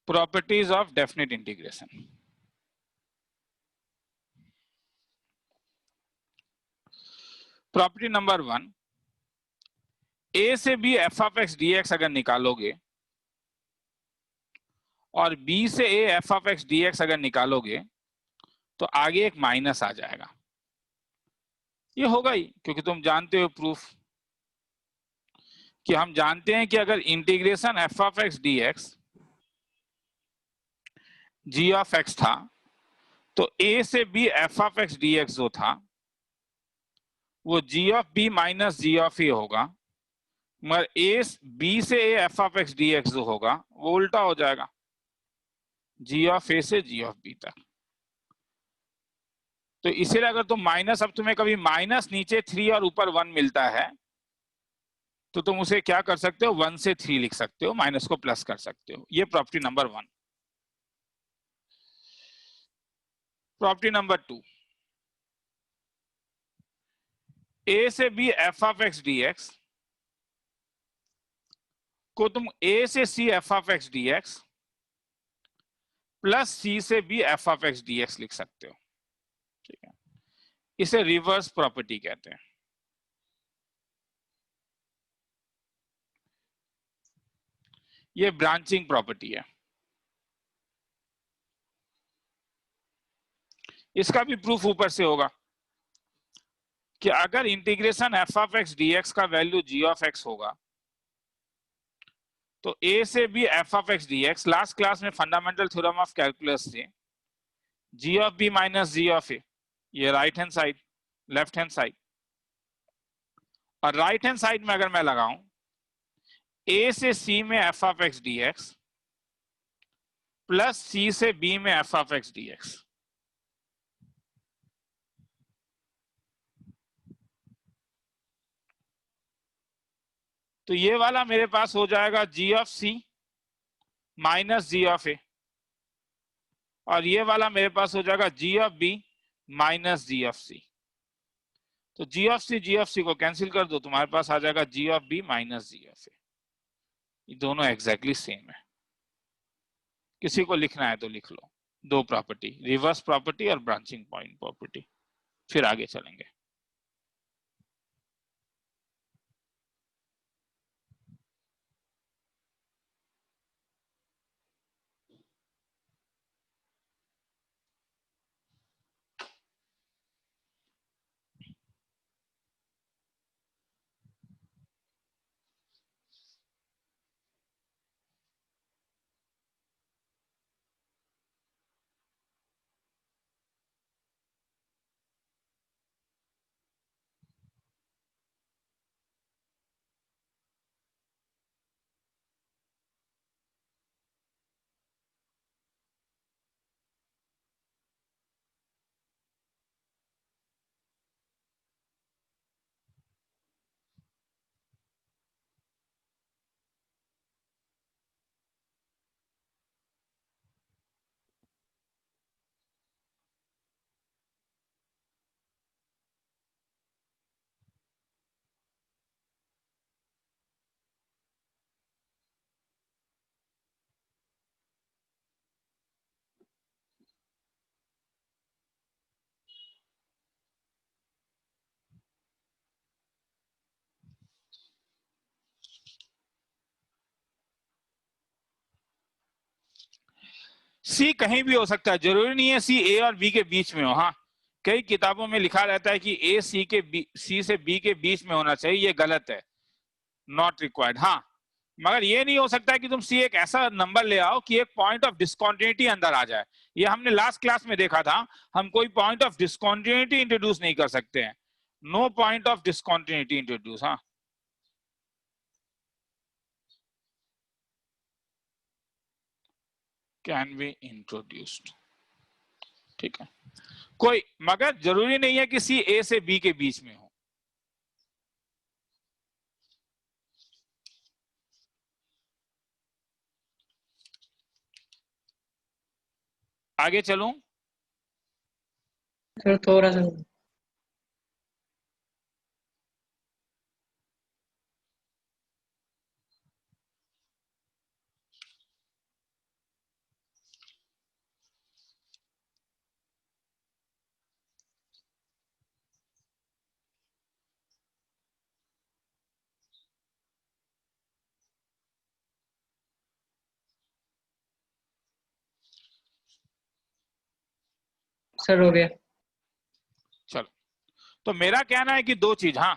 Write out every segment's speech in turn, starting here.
Properties of definite integration. Property number 1, a से B F of x d x अगर निकालोगे और b से a f of x d x अगर निकालोगे तो आगे एक माइनस आ जाएगा। ये होगा ही, क्योंकि तुम जानते हो प्रूफ कि हम जानते हैं कि अगर integration f of x d x g of x था तो ए से B F of x d x जो था वो g of b minus g of a होगा, मगर ए बी से a f of x d x जो होगा वो उल्टा हो जाएगा, जी ऑफ ए से जी ऑफ बी तक। तो इसीलिए अगर तुम माइनस, अब तुम्हें कभी माइनस नीचे 3 और ऊपर 1 मिलता है तो तुम उसे क्या कर सकते हो, 1 से 3 लिख सकते हो, माइनस को प्लस कर सकते हो। ये property number 1। Property number 2, a से B F of x d x को तुम ए से c f of x d x plus c से B F of x d x लिख सकते हो। ठीक है, इसे रिवर्स प्रॉपर्टी कहते हैं। ये ब्रांचिंग प्रॉपर्टी है। इसका भी प्रूफ ऊपर से होगा कि अगर integration f of x d x का वैल्यू जी ऑफ एक्स होगा तो ए से B F of x d x, last class में फंडामेंटल थ्योरम ऑफ कैलकुलस से g of b minus g of a, ये right hand side, left hand side, और right hand side में अगर मैं लगाऊं ए से सी में f of x d x plus c से बी में f of x d x, तो ये वाला मेरे पास हो जाएगा g of c minus g of a, और ये वाला मेरे पास हो जाएगा g of b minus g of c. तो जी ऑफ सी को कैंसिल कर दो, तुम्हारे पास आ जाएगा g of b minus g of a. ये दोनों एग्जैक्टली सेम है। किसी को लिखना है तो लिख लो, दो प्रॉपर्टी, रिवर्स प्रॉपर्टी और ब्रांचिंग पॉइंट प्रॉपर्टी, फिर आगे चलेंगे। सी कहीं भी हो सकता है, जरूरी नहीं है सी ए और बी के बीच में हो। हाँ, कई किताबों में लिखा रहता है कि ए सी से बी के बीच में होना चाहिए, ये गलत है, नॉट रिक्वायर्ड। हाँ, मगर ये नहीं हो सकता कि तुम सी एक ऐसा नंबर ले आओ कि एक पॉइंट ऑफ डिस्कंटिन्यूटी अंदर आ जाए। ये हमने लास्ट क्लास में देखा था, हम कोई पॉइंट ऑफ डिस्कंटिन्यूटी इंट्रोड्यूस नहीं कर सकते हैं, no point of discontinuity introduce. हाँ, कैन बी इंट्रोड्यूस्ड, ठीक है, कोई, मगर जरूरी नहीं है कि सी ए से बी के बीच में हो। आगे चलूं? सर थोड़ा सा सर हो गया। चलो, तो मेरा कहना है कि दो चीज, हाँ,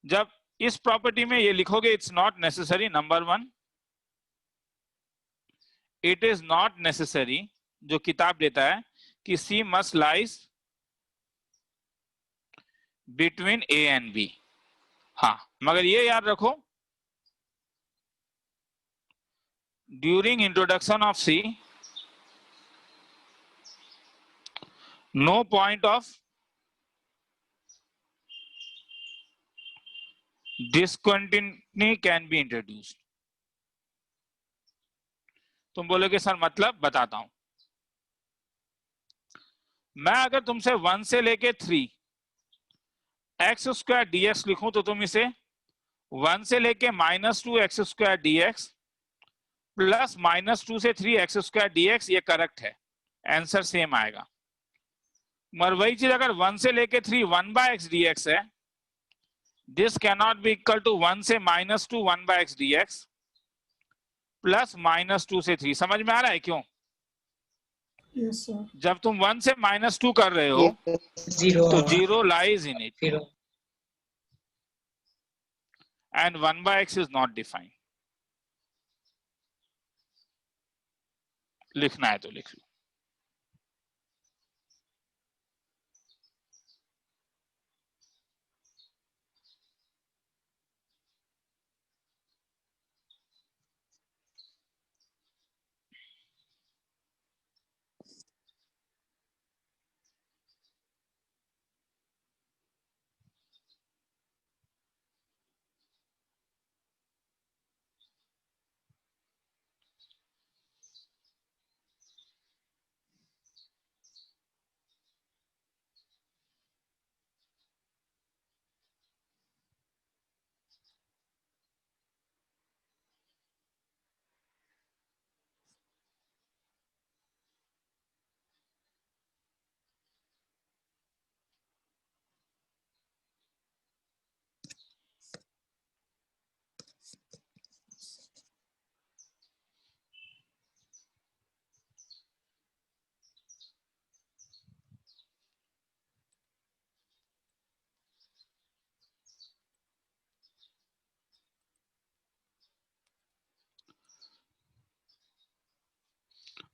जब इस प्रॉपर्टी में ये लिखोगे it's not necessary, number one it is not necessary, जो किताब देता है कि c must lies between a and b. हाँ, मगर ये याद रखो during introduction of c no point of discontinuity can be introduced. तुम बोलोगे सर मतलब, बताता हूं। मैं अगर तुमसे 1 से लेके 3 एक्स स्क्वायर डीएक्स लिखूं तो तुम इसे 1 से लेके -2 एक्स स्क्वायर डीएक्स प्लस -2 से 3 एक्स स्क्वायर डीएक्स, ये करेक्ट है, आंसर सेम आएगा। मगर वही चीज अगर 1 से लेके 3 1/x dx है, this cannot be equal to 1 से -2 1/x dx प्लस -2 से 3। समझ में आ रहा है क्यों? Yes, sir. जब तुम 1 से -2 कर रहे हो तो 0 lies in it and 1/x is not defined. लिखना है तो लिख लो।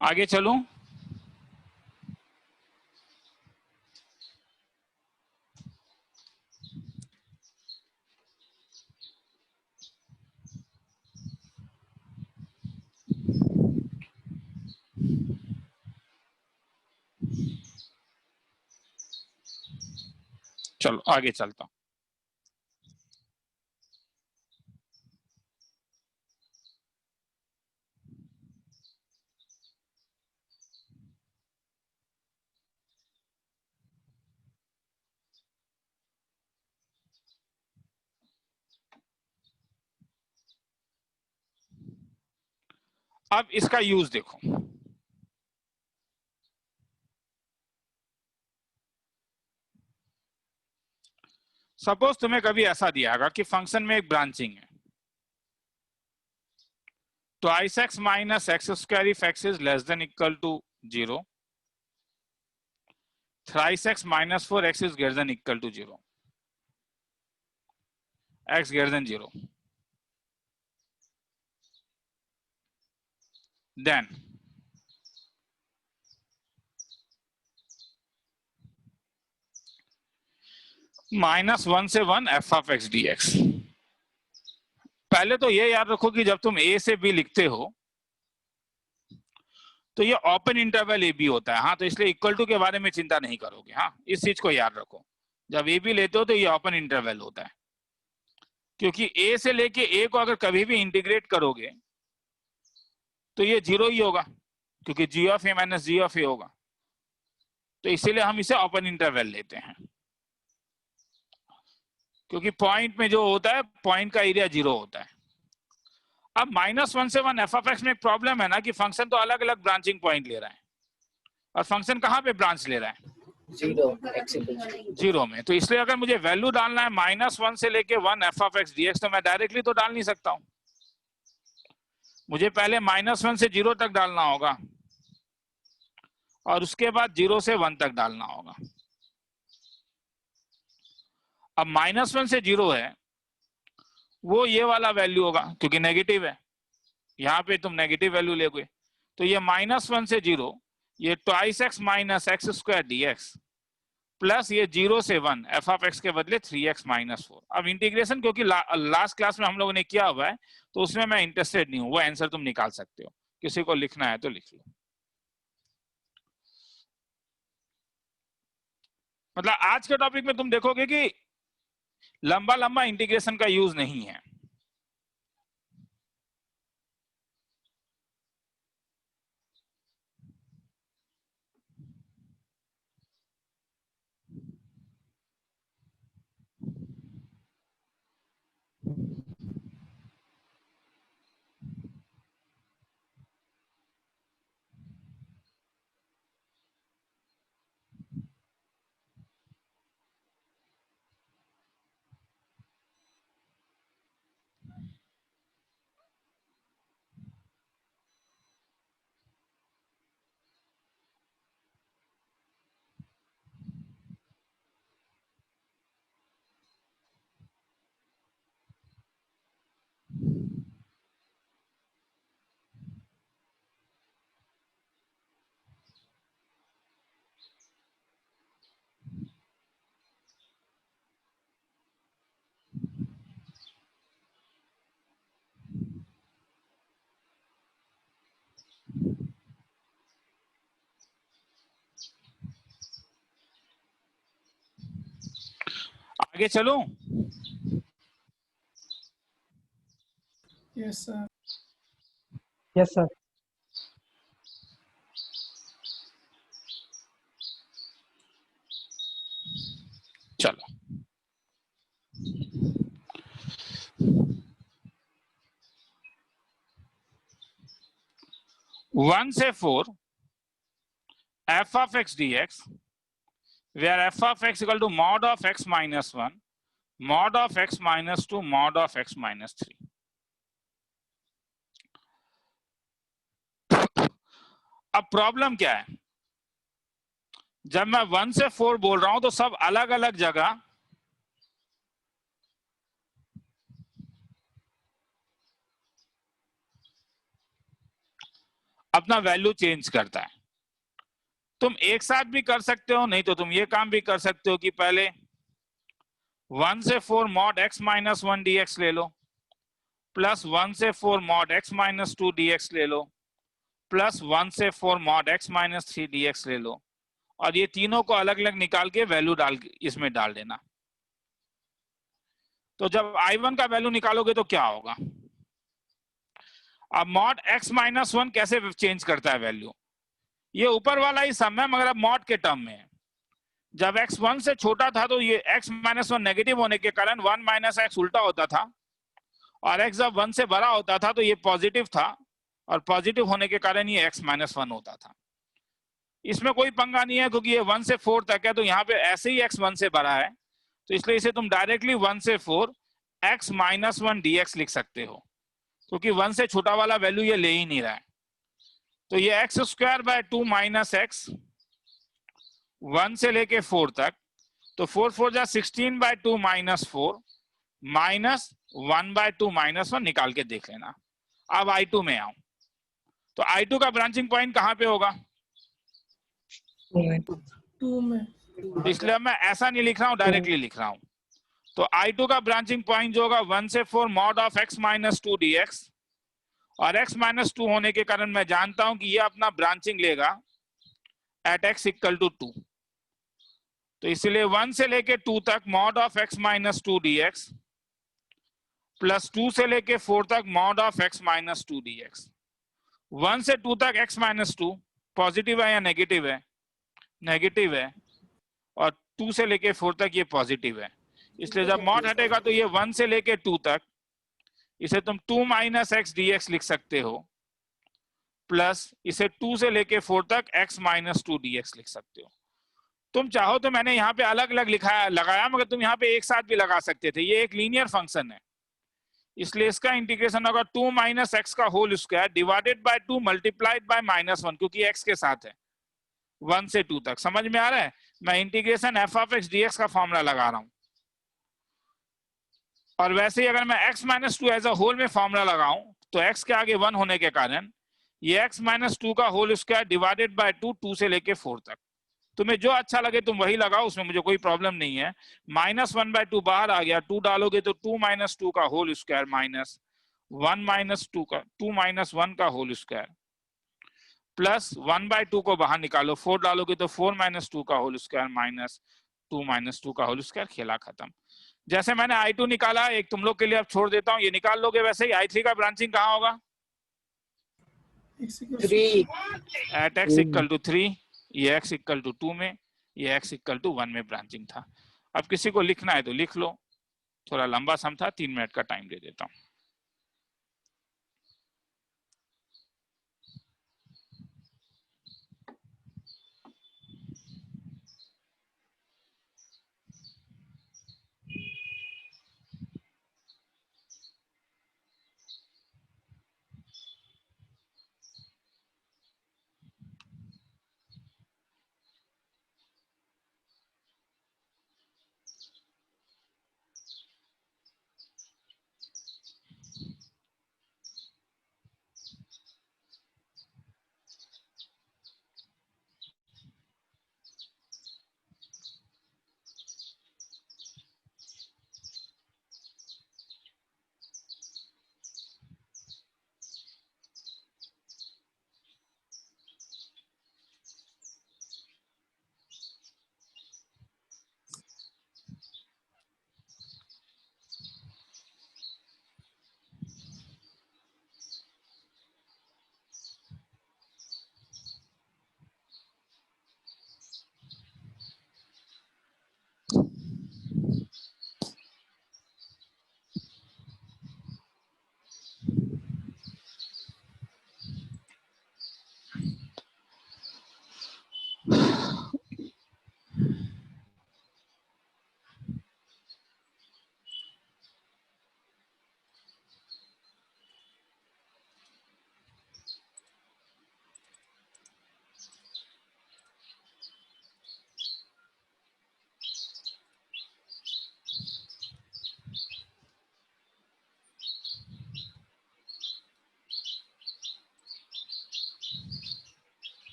आगे चलूं? चलो आगे चलता हूं। अब इसका यूज देखो। सपोज तुम्हें कभी ऐसा दिया होगा कि फंक्शन में एक ब्रांचिंग है, twice x minus x square if x is less than equal to 0, thrice x minus 4 x is greater than equal to 0, x greater than 0, then -1 से 1 f of x d x. पहले तो ये याद रखो कि जब तुम ए से बी लिखते हो तो ये ओपन इंटरवल ए बी होता है। हाँ, तो इसलिए इक्वल टू के बारे में चिंता नहीं करोगे। हाँ, इस चीज को याद रखो, जब ए बी लेते हो तो ये ओपन इंटरवल होता है, क्योंकि ए से लेके ए को अगर कभी भी इंटीग्रेट करोगे तो ये 0 ही होगा, क्योंकि g of a minus g of a होगा। तो इसीलिए हम इसे ओपन इंटरवल लेते हैं, क्योंकि पॉइंट में जो होता है पॉइंट का एरिया 0 होता है। अब -1 से 1 एफ ऑफ एक्स में एक प्रॉब्लम है ना कि फंक्शन तो अलग अलग ब्रांचिंग पॉइंट ले रहा है, और फंक्शन कहाँ पे ब्रांच ले रहा है? 0 में। तो इसलिए अगर मुझे वैल्यू डालना है -1 से लेके 1 एफ ऑफ एक्स डीएक्स, तो मैं डायरेक्टली तो डाल नहीं सकता हूं, मुझे पहले -1 से 0 तक डालना होगा, और उसके बाद 0 से 1 तक डालना होगा। अब -1 से 0 है वो ये वाला वैल्यू होगा क्योंकि नेगेटिव है, यहाँ पे तुम नेगेटिव वैल्यू लोगे तो ये -1 से 0 ये twice x minus x square dx plus ये 0 से 1 एफ ऑफ एक्स के बदले 3x माइनस 4। अब इंटीग्रेशन क्योंकि लास्ट क्लास में हम लोगों ने किया हुआ है तो उसमें मैं इंटरेस्टेड नहीं हूं, वो आंसर तुम निकाल सकते हो, किसी को लिखना है तो लिख लो। मतलब आज के टॉपिक में तुम देखोगे कि लंबा लंबा इंटीग्रेशन का यूज नहीं है। आगे चलूं? Yes, sir. Yes, sir. चलो 1 से 4 f of x dx where f of x equal to mod of x minus 1 mod of x minus 2 mod of x minus 3। अब प्रॉब्लम क्या है, जब मैं 1 से 4 बोल रहा हूं तो सब अलग अलग जगह अपना वैल्यू चेंज करता है। तुम एक साथ भी कर सकते हो, नहीं तो तुम ये काम भी कर सकते हो कि पहले 1 से 4 mod x माइनस 1 dx ले लो प्लस 1 से 4 mod x माइनस 2 dx ले लो प्लस 1 से 4 mod x माइनस 3 dx ले लो और ये तीनों को अलग अलग निकाल के वैल्यू डाल इसमें डाल देना। तो जब I1 का वैल्यू निकालोगे तो क्या होगा, अब mod x माइनस 1 कैसे चेंज करता है वैल्यू, ये ऊपर वाला ही सम है मगर अब mod के टर्म में है। जब x 1 से छोटा था तो ये x माइनस 1 नेगेटिव होने के कारण 1 माइनस x उल्टा होता था और x जब 1 से बड़ा होता था तो ये पॉजिटिव था और पॉजिटिव होने के कारण ये x माइनस 1 होता था। इसमें कोई पंगा नहीं है क्योंकि ये 1 से 4 तक है तो यहाँ पे ऐसे ही x 1 से बड़ा है तो इसलिए इसे तुम डायरेक्टली 1 से 4 x माइनस 1 dx लिख सकते हो क्योंकि 1 से छोटा वाला वैल्यू ये ले ही नहीं रहा है। तो ये x square by 2 minus x 1 से लेके 4 तक, तो 4 4 जा 16 by 2 minus 4 minus 1 by 2 minus 1 निकाल के देख लेना। अब I2 में आऊं तो I2 का ब्रांचिंग पॉइंट कहां पे होगा, 2 में। इसलिए मैं ऐसा नहीं लिख रहा हूं, डायरेक्टली लिख रहा हूं। तो I2 का ब्रांचिंग पॉइंट जो होगा 1 से 4 mod of x minus 2 dx और x माइनस 2 होने के कारण मैं जानता हूं कि ये अपना ब्रांचिंग लेगा एट x इक्वल टू 2। तो इसलिए 1 से लेके 2 तक mod of x minus 2 dx plus 2 से लेके 4 तक mod of x minus 2 dx। 1 से 2 तक x माइनस 2 पॉजिटिव है या नेगेटिव है, नेगेटिव है और 2 से लेके 4 तक ये पॉजिटिव है, इसलिए जब mod हटेगा तो ये 1 से लेके 2 तक इसे तुम 2 माइनस एक्स dx लिख सकते हो प्लस इसे 2 से लेके 4 तक x माइनस 2 dx लिख सकते हो। तुम चाहो तो मैंने यहाँ पे अलग अलग लिखा लगाया मगर तुम यहाँ पे एक साथ भी लगा सकते थे, ये एक लीनियर फंक्शन है इसलिए इसका इंटीग्रेशन होगा 2 माइनस एक्स का whole square divided by 2 multiplied by -1 क्योंकि x के साथ है 1 से 2 तक। समझ में आ रहा है? मैं integration f of x dx का फॉर्मूला लगा रहा हूं। और वैसे ही अगर मैं x minus two as a whole में फॉर्मूला लगाऊं तो x के आगे 1 होने के कारण ये x माइनस टू का होल स्क्वायर डिवाइडेड बाय 2, 2 से लेके 4 तक। तुम्हें जो अच्छा लगे तुम वही लगाओ, उसमें मुझे कोई प्रॉब्लम नहीं है। -1/2 बाहर आ गया, 2 डालोगे तो 2 माइनस 2 का होल स्क्वायर माइनस 1 माइनस 2 का 2 माइनस 1 का होल स्क्वायर प्लस 1/2 को बाहर निकालो, 4 डालोगे तो 4 माइनस 2 का होल स्क्वायर माइनस 2 माइनस 2 का होल स्क्वायर। खेला खत्म। जैसे मैंने I2 निकाला, एक तुम लोग के लिए अब छोड़ देता हूं, ये निकाल लोगे। वैसे ही I3 का ब्रांचिंग कहां होगा? X equals 3 at x equal to 3, ये x इक्वल टू 2 में, ये x इक्वल टू 1 में ब्रांचिंग था। अब किसी को लिखना है तो लिख लो, थोड़ा लंबा सम था, 3 मिनट का टाइम दे देता हूं।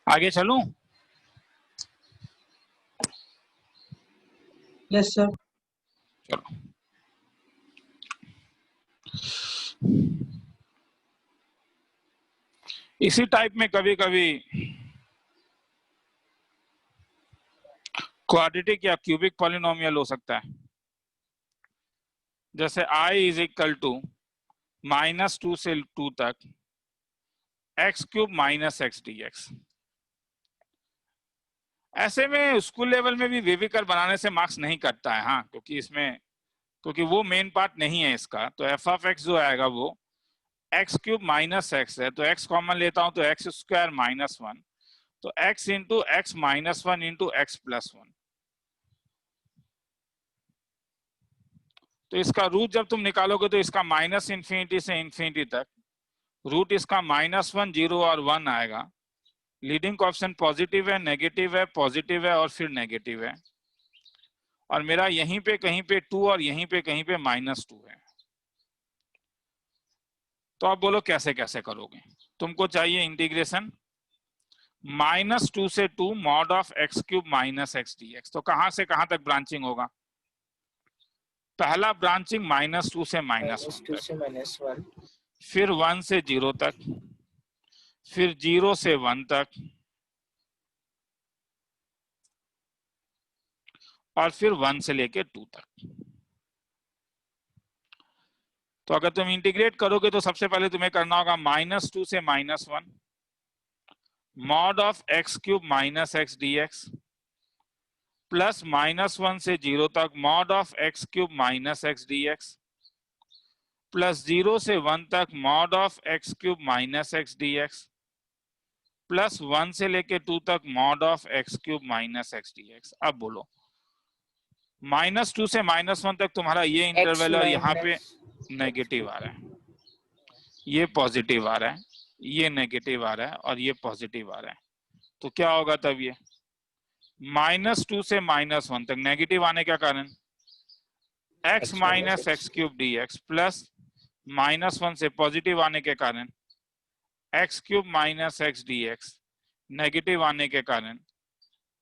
आगे चलूं? Yes sir. चलो। इसी टाइप में कभी कभी क्वाड्रेटिक या क्यूबिक पॉलिनोमियल हो सकता है, जैसे i इज इक्वल टू -2 से 2 तक x³ minus x d x. ऐसे में स्कूल लेवल में भी वेविकर बनाने से मार्क्स नहीं कटता है, हाँ, क्योंकि वो मेन पार्ट नहीं है इसका। तो एफ ऑफ एक्स जो आएगा वो x³ माइनस एक्स है, तो x कॉमन लेता हूं तो x² माइनस 1, तो x into x minus 1 into x plus 1। तो इसका रूट जब तुम निकालोगे तो इसका माइनस इंफिनिटी से इंफिनिटी तक रूट इसका -1, 0 और 1 आएगा। लीडिंग कोएफिशिएंट पॉजिटिव है, नेगेटिव है, पॉजिटिव है और फिर नेगेटिव है, और मेरा यहीं पे कहीं पे 2 और यहीं पे कहीं पे -2 है। तो आप बोलो कैसे कैसे करोगे? तुमको चाहिए इंटीग्रेशन -2 से 2 mod of x³ minus x d x. तो कहां से कहां तक ब्रांचिंग होगा? पहला ब्रांचिंग -2 से -1 तक, फिर 1 से 0 तक, फिर 0 से 1 तक, और फिर 1 से लेके 2 तक। तो अगर तुम इंटीग्रेट करोगे तो सबसे पहले तुम्हें करना होगा -2 से -1 mod of x³ minus x d x, plus -1 से 0 तक mod of x³ minus x d x, plus 0 से 1 तक mod of x³ minus x d x, plus 1 से लेके 2 तक mod of x³ minus x d x. अब बोलो -2 से -1 तक तुम्हारा ये इंटरवल है, और यहाँ पे नेगेटिव आ रहा है, ये पॉजिटिव आ रहा है, ये नेगेटिव आ रहा है, और ये पॉजिटिव आ रहा है। तो क्या होगा तब? ये -2 से -1 तक नेगेटिव आने का कारण x minus x³ dx, plus -1 से पॉजिटिव आने के कारण x³ minus x dx, negative आने के कारण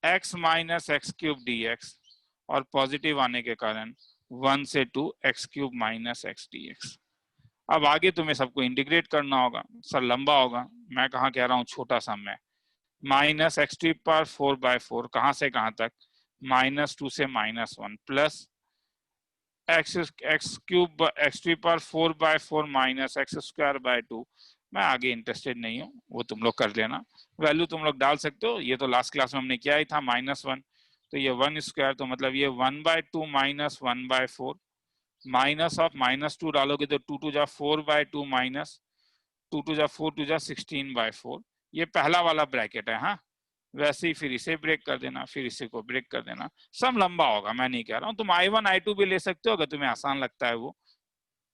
x माइनस x³ dx, और पॉजिटिव आने के कारण 1 से 2 x³ माइनस एक्स dx। अब आगे तुम्हें सबको इंटीग्रेट करना होगा। सर लंबा होगा, मैं कहाँ कह रहा हूँ छोटा सा। मैं -x⁴/4 कहां से कहां तक? -2 से -1 प्लस x³ माइनस x² 2। मैं आगे इंटरेस्टेड नहीं हूँ, वो तुम लोग कर लेना। वैल्यू तुम लोग डाल सकते हो, ये तो लास्ट क्लास में हमने किया ही था -1, तो ये 1² तो मतलब ये 1/2 माइनस 1/4, माइनस ऑफ -2 डालोगे तो 2 2 4/2 माइनस 2 2 4 2 16/4। ये पहला वाला ब्रैकेट है, हाँ। वैसे ही फिर इसे ब्रेक कर देना, फिर इसे को ब्रेक कर देना। सब लंबा होगा, मैं नहीं कह रहा हूँ। तुम I1 I2 भी ले सकते हो अगर तुम्हें आसान लगता है, वो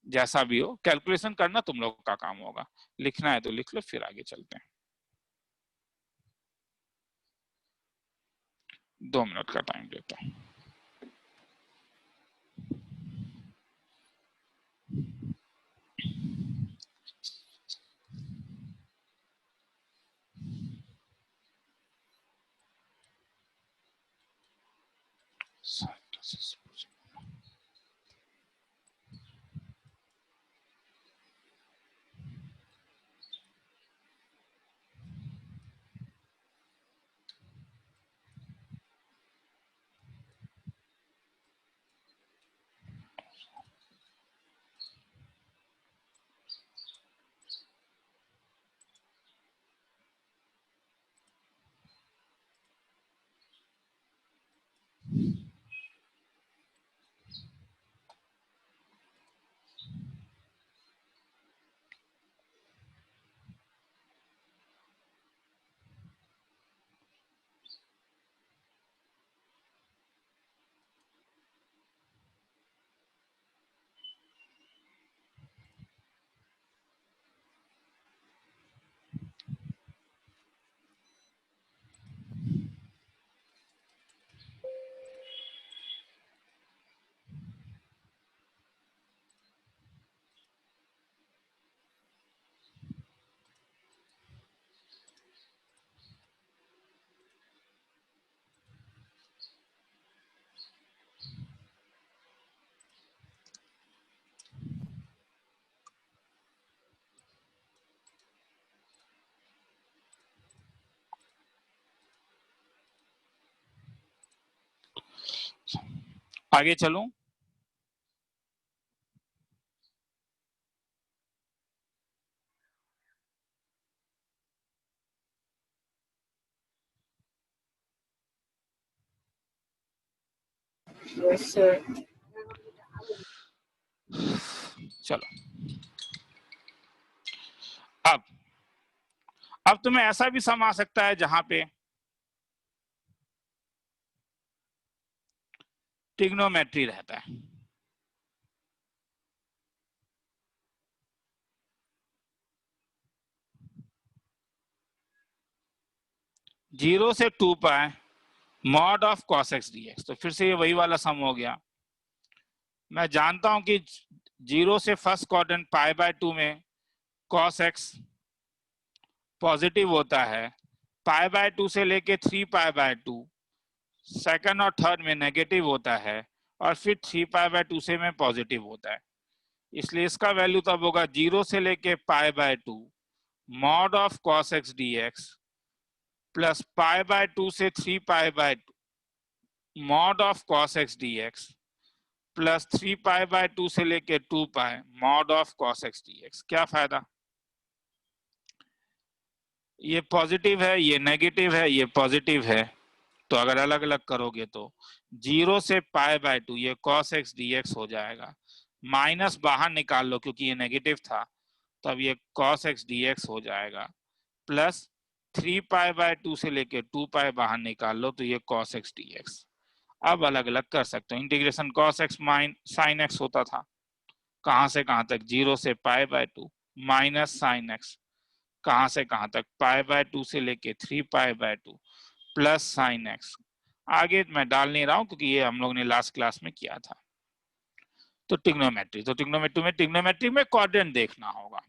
जैसा भी हो। कैलकुलेशन करना तुम लोग का काम होगा, लिखना है तो लिख लो, फिर आगे चलते हैं। 2 मिनट का टाइम देता हूँ। आगे चलूं? Yes, sir. चलो, अब तुम्हें ऐसा भी सम आ सकता है जहां पे ट्रिग्नोमेट्री रहता है। जीरो से 2 पाए mod of cos x dx। तो फिर से ये वही वाला सम हो गया। मैं जानता हूं कि जीरो से फर्स्ट क्वाड्रेंट π/2 में cos x पॉजिटिव होता है, π/2 से लेके 3π/2 सेकंड और थर्ड में नेगेटिव होता है, और फिर 3π/2 से में पॉजिटिव होता है। इसलिए इसका वैल्यू तब होगा जीरो से लेके π/2 mod of cos x dx plus π/2 से 3π/2 mod of cos x dx plus 3π/2 से लेके 2π mod of cos x dx। क्या फायदा? ये पॉजिटिव है, ये नेगेटिव है, ये पॉजिटिव है, तो अगर अलग अलग करोगे तो जीरो से π/2 ये cos x dx हो जाएगा, माइनस बाहर निकाल लो क्योंकि ये नेगेटिव था, तब ये cos x dx हो जाएगा, प्लस 3π/2 से लेके 2π बाहर निकाल लो तो ये cos x dx। अब अलग अलग कर सकते हो। Integration cos x sin x होता था, कहां से कहां तक? जीरो से π/2 माइनस sin x, कहां से कहां तक? π/2 से लेके 3π/2 प्लस sin x। आगे मैं डाल नहीं रहा हूं क्योंकि ये हम लोग ने लास्ट क्लास में किया था। तो ट्रिग्नोमेट्री में क्वाड्रेंट देखना होगा।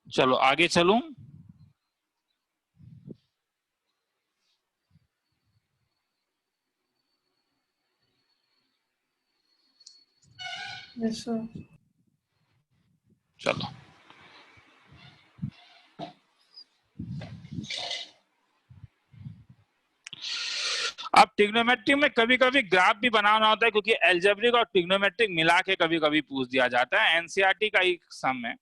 चलो आगे चलूं? Yes, sir. चलो, अब ट्रिग्नोमेट्रिक में कभी कभी ग्राफ भी बनाना होता है क्योंकि एल्जेब्रिक और ट्रिग्नोमेट्रिक मिला के कभी कभी पूछ दिया जाता है। एनसीईआरटी का एक सम है।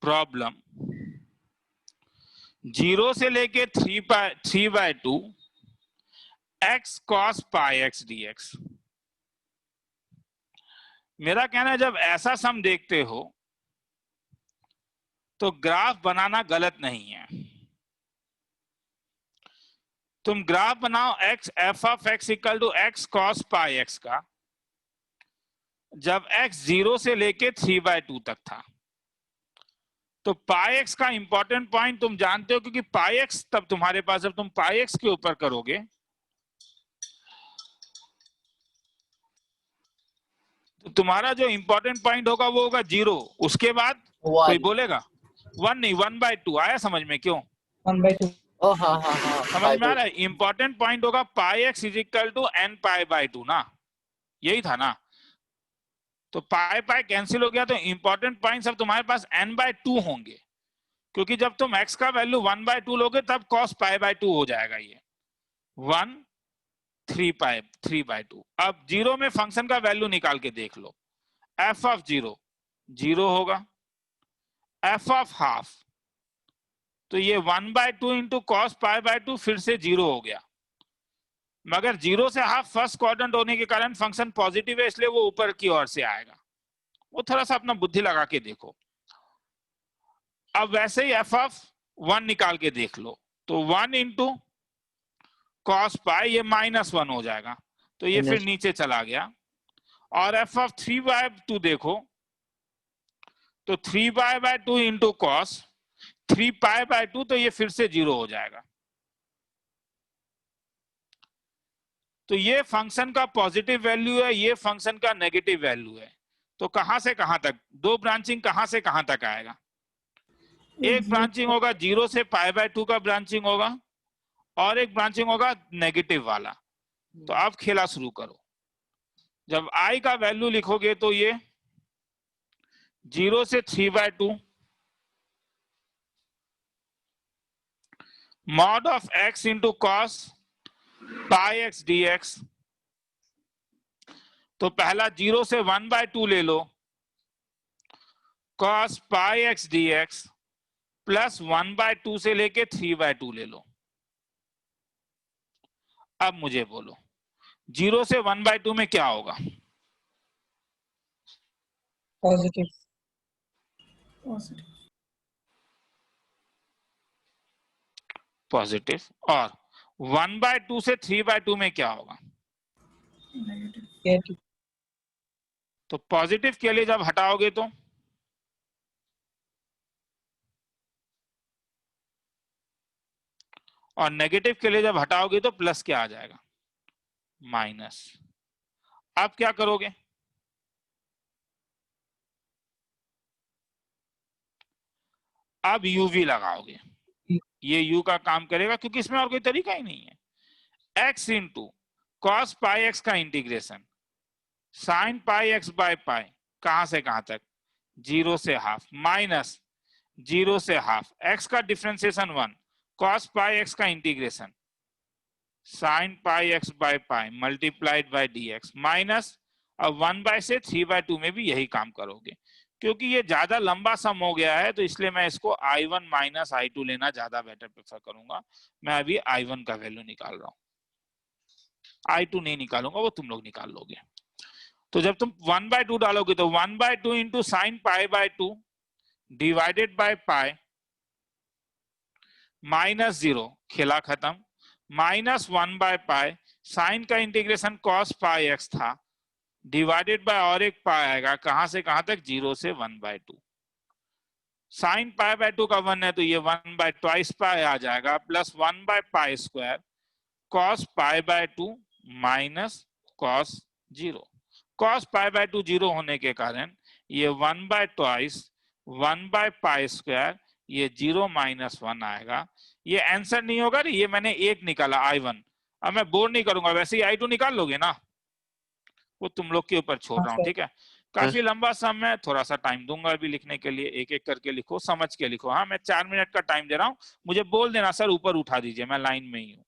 प्रॉब्लम जीरो से लेके 3/2 x cos πx dx। मेरा कहना है जब ऐसा सम देखते हो तो ग्राफ बनाना गलत नहीं है। तुम ग्राफ बनाओ x f of x equal to x cos πx का, जब x 0 से लेके 3/2 तक था। तो πx का इंपॉर्टेंट पॉइंट तुम जानते हो, क्योंकि πx तब तुम्हारे पास, जब तुम πx के ऊपर करोगे तो तुम्हारा जो इंपॉर्टेंट पॉइंट होगा वो होगा 0। उसके बाद कोई बोलेगा 1 नहीं, 1/2। आया समझ में? क्यों 1/2। हाँ समझ में आ रहा है? इंपॉर्टेंट पॉइंट होगा πx is equal to nπ/2 ना, यही था ना। तो पाई कैंसिल हो गया, तो इंपॉर्टेंट पॉइंट्स अब तुम्हारे पास n/2 होंगे, क्योंकि जब तुम x का वैल्यू 1/2 लोगे तब cos π/2 हो जाएगा ये 1 3/2। अब जीरो में फंक्शन का वैल्यू निकाल के देख लो। एफ ऑफ जीरो 0 होगा, एफ ऑफ हाफ तो ये 1/2 इंटू कॉस π/2 फिर से 0 हो गया, मगर 0 से हाफ फर्स्ट क्वाड्रेंट होने के कारण फंक्शन पॉजिटिव है, इसलिए वो ऊपर की ओर से आएगा। वो थोड़ा सा अपना बुद्धि लगा के देखो। अब वैसे ही एफ ऑफ 1 निकाल के देख लो, तो 1 इंटू कॉस पाई ये -1 हो जाएगा, तो ये फिर नीचे चला गया। और एफ ऑफ 3/2 देखो, तो 3/2 इंटू कॉस 3π/2 तो ये फिर से 0 हो जाएगा। तो ये फंक्शन का पॉजिटिव वैल्यू है, ये फंक्शन का नेगेटिव वैल्यू है। तो कहां से कहां तक, दो ब्रांचिंग कहां से कहां तक आएगा? एक ब्रांचिंग होगा 0 से π/2 का ब्रांचिंग होगा, और एक ब्रांचिंग होगा नेगेटिव वाला। तो अब खेला शुरू करो। जब i का वैल्यू लिखोगे तो ये 0 से 3/2 mod of x into cos πx dx। तो पहला 0 से 1/2 ले लो, cos πx dx प्लस 1/2 से लेके 3/2 ले लो। अब मुझे बोलो 0 से 1/2 में क्या होगा? पॉजिटिव। पॉजिटिव। और 1/2 से 3/2 में क्या होगा? नेगेटिव। तो पॉजिटिव के लिए जब हटाओगे तो और नेगेटिव के लिए जब हटाओगे तो प्लस क्या आ जाएगा? माइनस। अब क्या करोगे? अब यूवी लगाओगे, ये यू का काम करेगा क्योंकि इसमें और कोई तरीका ही नहीं है। x into cos pi x का integration sine pi x by pi, कहां से कहां तक? 0 से हाफ, माइनस 0 से हाफ, x का डिफरेंशिएशन 1, कॉस पाई एक्स का integration sine pi x by pi multiplied by dx, minus अब 1 से 3/2 में भी यही काम करोगे। क्योंकि ये ज्यादा लंबा सम हो गया है तो इसलिए मैं इसको I1 माइनस I2 लेना ज्यादा बेटर प्रेफर करूंगा। मैं अभी I1 का वैल्यू निकाल रहा हूं, I2 नहीं निकालूंगा, वो तुम लोग निकाल लोगे। तो जब तुम 1/2 डालोगे तो 1/2 into sine π/2 divided by pi -0, खेला खत्म, -1/पाई साइन का इंटीग्रेशन कॉस पाई एक्स था डिवाइडेड बाय और एक पाई आएगा, कहां से कहां तक? 0 से 1/2। साइन π/2 का 1 है तो ये 1/2 पाई आ जाएगा, प्लस 1/पाई square cos π/2 minus cos 0। Cos π/2 0 होने के कारण ये 1/2 1/पाई स्क्वायर ये 0 - 1 आएगा। ये आंसर नहीं होगा, ये मैंने एक निकाला I1। अब मैं बोर नहीं करूंगा, वैसे ही I2 निकाल लोगे ना, वो तुम लोग के ऊपर छोड़ हाँ रहा हूँ। सर। ठीक है, काफी लंबा सम है, थोड़ा सा टाइम दूंगा अभी लिखने के लिए, एक एक करके लिखो, समझ के लिखो। हाँ, मैं 4 मिनट का टाइम दे रहा हूँ, मुझे बोल देना सर ऊपर उठा दीजिए, मैं लाइन में ही हूँ।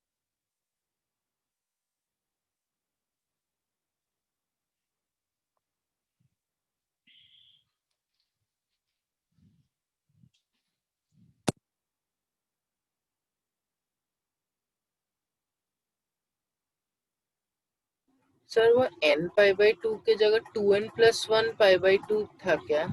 सर वो n π/2 के जगह 2n+1 π/2 था क्या?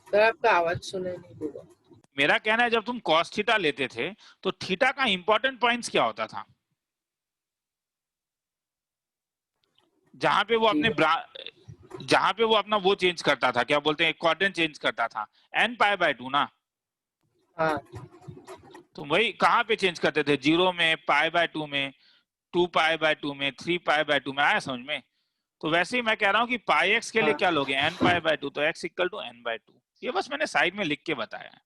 सर आपका आवाज सुनाई नहीं दे रहा। मेरा कहना है जब तुम कॉस थीटा लेते थे तो थीटा का इंपॉर्टेंट पॉइंट्स क्या होता था? जहां पे वो अपने जहां पे वो अपना वो चेंज करता था, क्या बोलते हैं, क्वाड्रेंट चेंज करता था, n π/2 ना। हाँ, तो वही कहां पे चेंज करते थे? 0 में, π/2 में, 2π/2 में, 3π/2 में। आया समझ में? तो वैसे ही मैं कह रहा हूँ कि पाई एक्स के लिए क्या लोगे? n π/2, तो x = n/2। ये बस मैंने साइड में लिख के बताया है।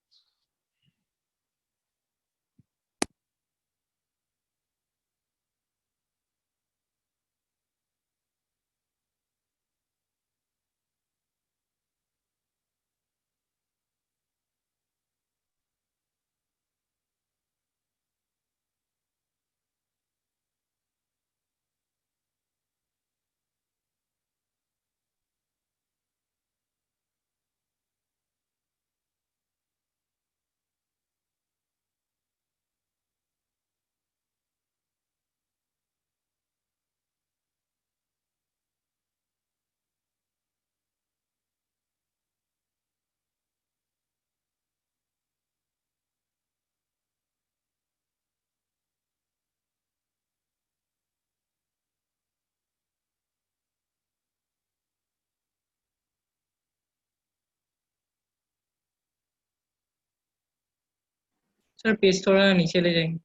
सर पेज थोड़ा नीचे ले जाएंगे।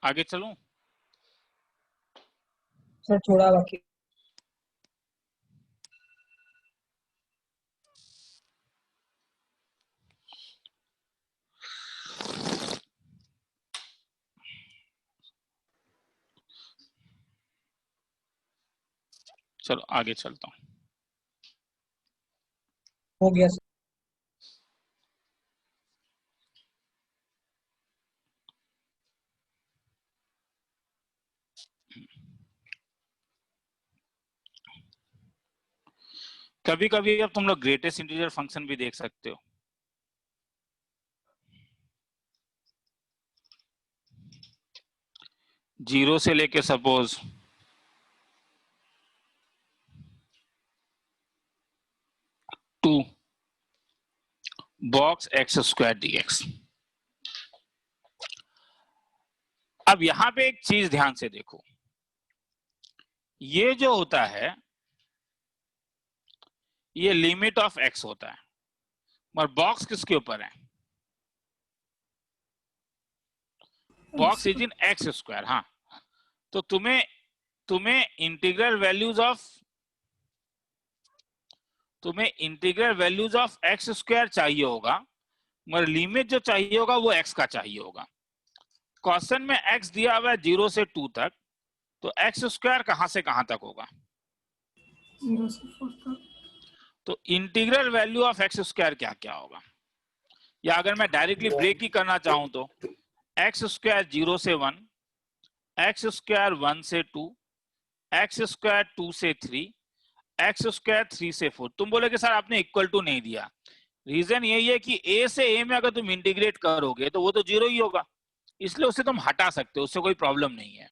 आगे चलूं? सर थोड़ा बाकी। चलो आगे चलता हूं। हो गया सर। कभी कभी अब तुम लोग ग्रेटेस्ट इंटीजर फंक्शन भी देख सकते हो। जीरो से लेके suppose 2 box x square dx. अब यहां पे एक चीज ध्यान से देखो, ये जो होता है ये लिमिट ऑफ एक्स होता है, मगर बॉक्स किसके ऊपर है? Box is in x square. हाँ, तो तुम्हें integral values of x square चाहिए होगा, मगर लिमिट जो चाहिए होगा वो एक्स का चाहिए होगा। क्वेश्चन में एक्स दिया हुआ है 0 से 2 तक, तो एक्स स्क्वायर कहां से कहां तक होगा? 0 से 4 तक। तो integral value of x square क्या क्या होगा? या अगर मैं डायरेक्टली ब्रेक ही करना चाहूं तो एक्स स्क्वायर 0 से 1, एक्स स्क्वायर 1 से 2, एक्स स्क्वायर 2 से 3, एक्स स्क्वायर 3 से 4। तुम बोलोगे सर आपने इक्वल टू नहीं दिया। रीजन यही है कि ए से ए में अगर तुम इंटीग्रेट करोगे तो वो तो 0 ही होगा, इसलिए उसे तुम हटा सकते हो, उससे कोई प्रॉब्लम नहीं है।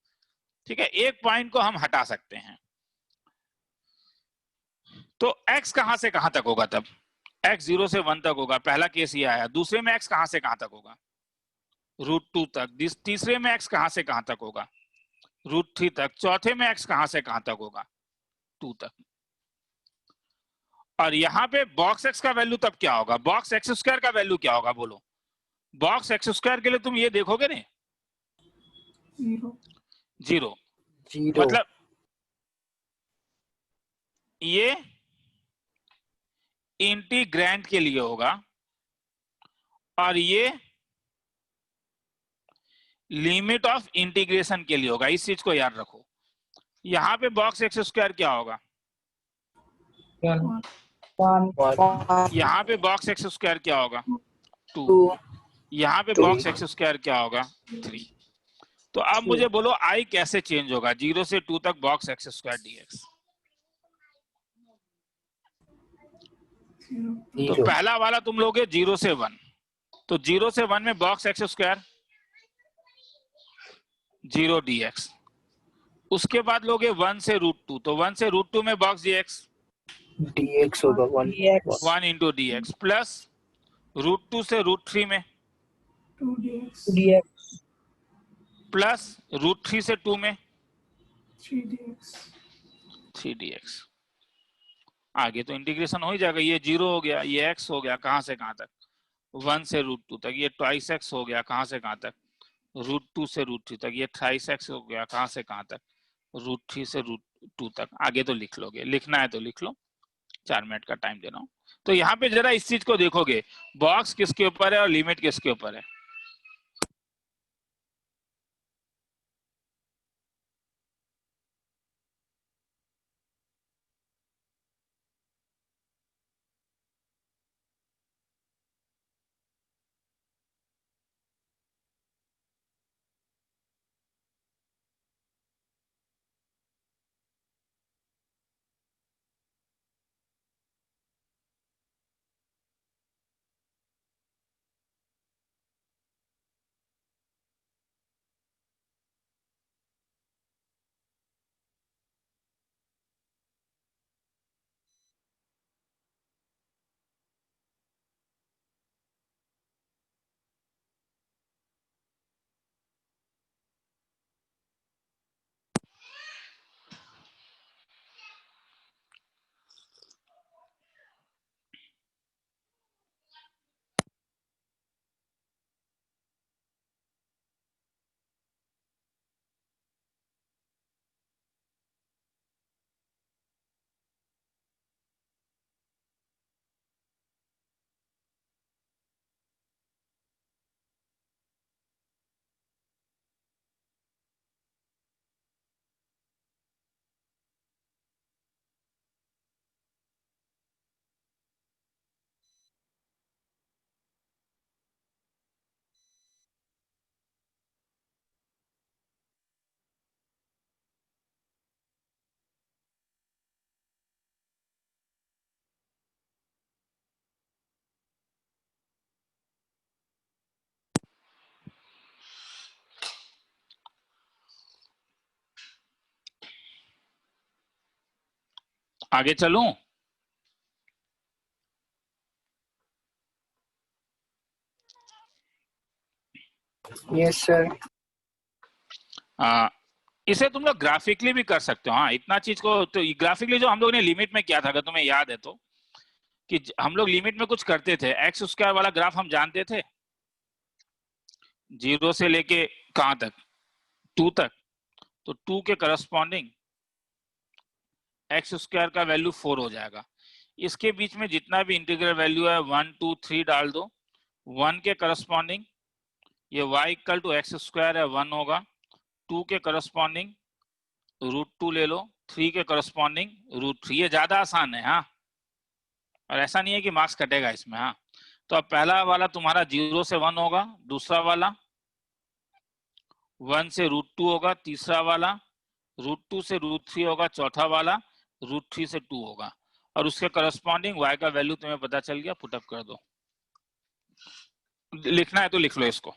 ठीक है, एक पॉइंट को हम हटा सकते हैं। तो x कहां से कहां तक होगा? तब x 0 से 1 तक होगा, पहला केस ये आया। दूसरे में x कहां से कहां तक होगा? √2 तक। तीसरे में x कहां से कहां तक होगा? √3 तक। चौथे में x कहां से कहां तक होगा? 2 तक। और यहाँ पे बॉक्स x का वैल्यू तब क्या होगा? बॉक्स एक्स स्क्वायर का वैल्यू क्या होगा बोलो? बॉक्स एक्स स्क्वायर के लिए तुम ये देखोगे नहीं, 0। मतलब ये इंटीग्रैंड के लिए होगा और ये लिमिट ऑफ इंटीग्रेशन के लिए होगा। इस चीज को याद रखो। यहाँ पे बॉक्स एक्स स्क्वायर क्या होगा? 1 यहाँ पे बॉक्स एक्स स्क्वायर क्या होगा? 2। यहाँ पे बॉक्स एक्स स्क्वायर क्या होगा? 3। तो अब मुझे बोलो आई कैसे चेंज होगा 0 से 2 तक बॉक्स एक्स स्क्वायर डीएक्स? तो पहला वाला तुम लोगे 0 से 1, तो 0 से 1 में बॉक्स एक्स स्क्वायर 0 dx, उसके बाद लोगे 1 से √2, तो 1 से √2 में बॉक्स dx होगा 1 dx 1 इंटू dx प्लस √2 से √3 में 2dx 2dx प्लस √3 से 2 में 3dx 3dx। आगे तो इंटीग्रेशन हो ही जाएगा, ये 0 हो गया, ये x हो गया, कहां से कहां तक 1 से √2 तक, ये ट्वाइस x हो गया, कहां से कहां तक √2 से √3 तक, ये थ्राइस x हो गया, कहां से कहां तक √3 से √2 तक। आगे तो लिख लोगे, लिखना है तो लिख लो, 4 मिनट का टाइम दे रहा हूं। तो यहाँ पे जरा इस चीज को देखोगे, बॉक्स किसके ऊपर है और लिमिट किसके ऊपर है। आगे चलूं? Yes sir. इसे तुम लोग ग्राफिकली भी कर सकते हो। हाँ, इतना चीज को तो ग्राफिकली जो हम लोग ने लिमिट में किया था, अगर तुम्हें याद है तो, कि हम लोग लिमिट में कुछ करते थे, एक्स स्क्वायर वाला ग्राफ हम जानते थे, 0 से लेके कहां तक 2 तक, तो 2 के करस्पॉन्डिंग एक्स स्क्वायर का वैल्यू 4 हो जाएगा। इसके बीच में जितना भी इंटीग्रल वैल्यू है 1 2 3 डाल दो, 1 के करस्पॉन्डिंग ये y equal to x square है 1 होगा, 2 के करस्पॉन्डिंग √2 ले लो, 3 के करस्पॉन्डिंग √3। ये ज्यादा आसान है। हाँ, और ऐसा नहीं है कि मार्क्स कटेगा इसमें। हाँ, तो अब पहला वाला तुम्हारा 0 से 1 होगा, दूसरा वाला 1 से √2 होगा, तीसरा वाला √2 से √3 होगा, चौथा वाला √3 से 2 होगा, और उसके करस्पॉन्डिंग y का वैल्यू तुम्हें पता चल गया, पुटअप कर दो। लिखना है तो लिख लो इसको।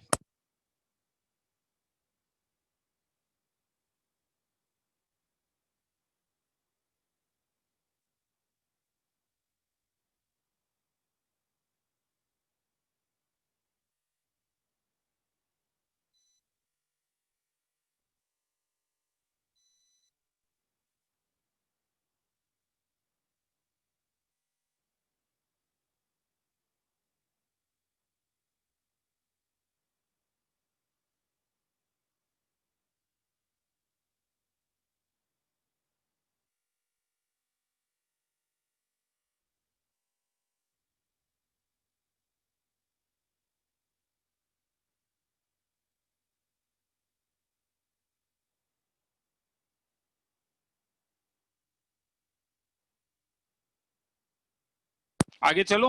आगे चलो,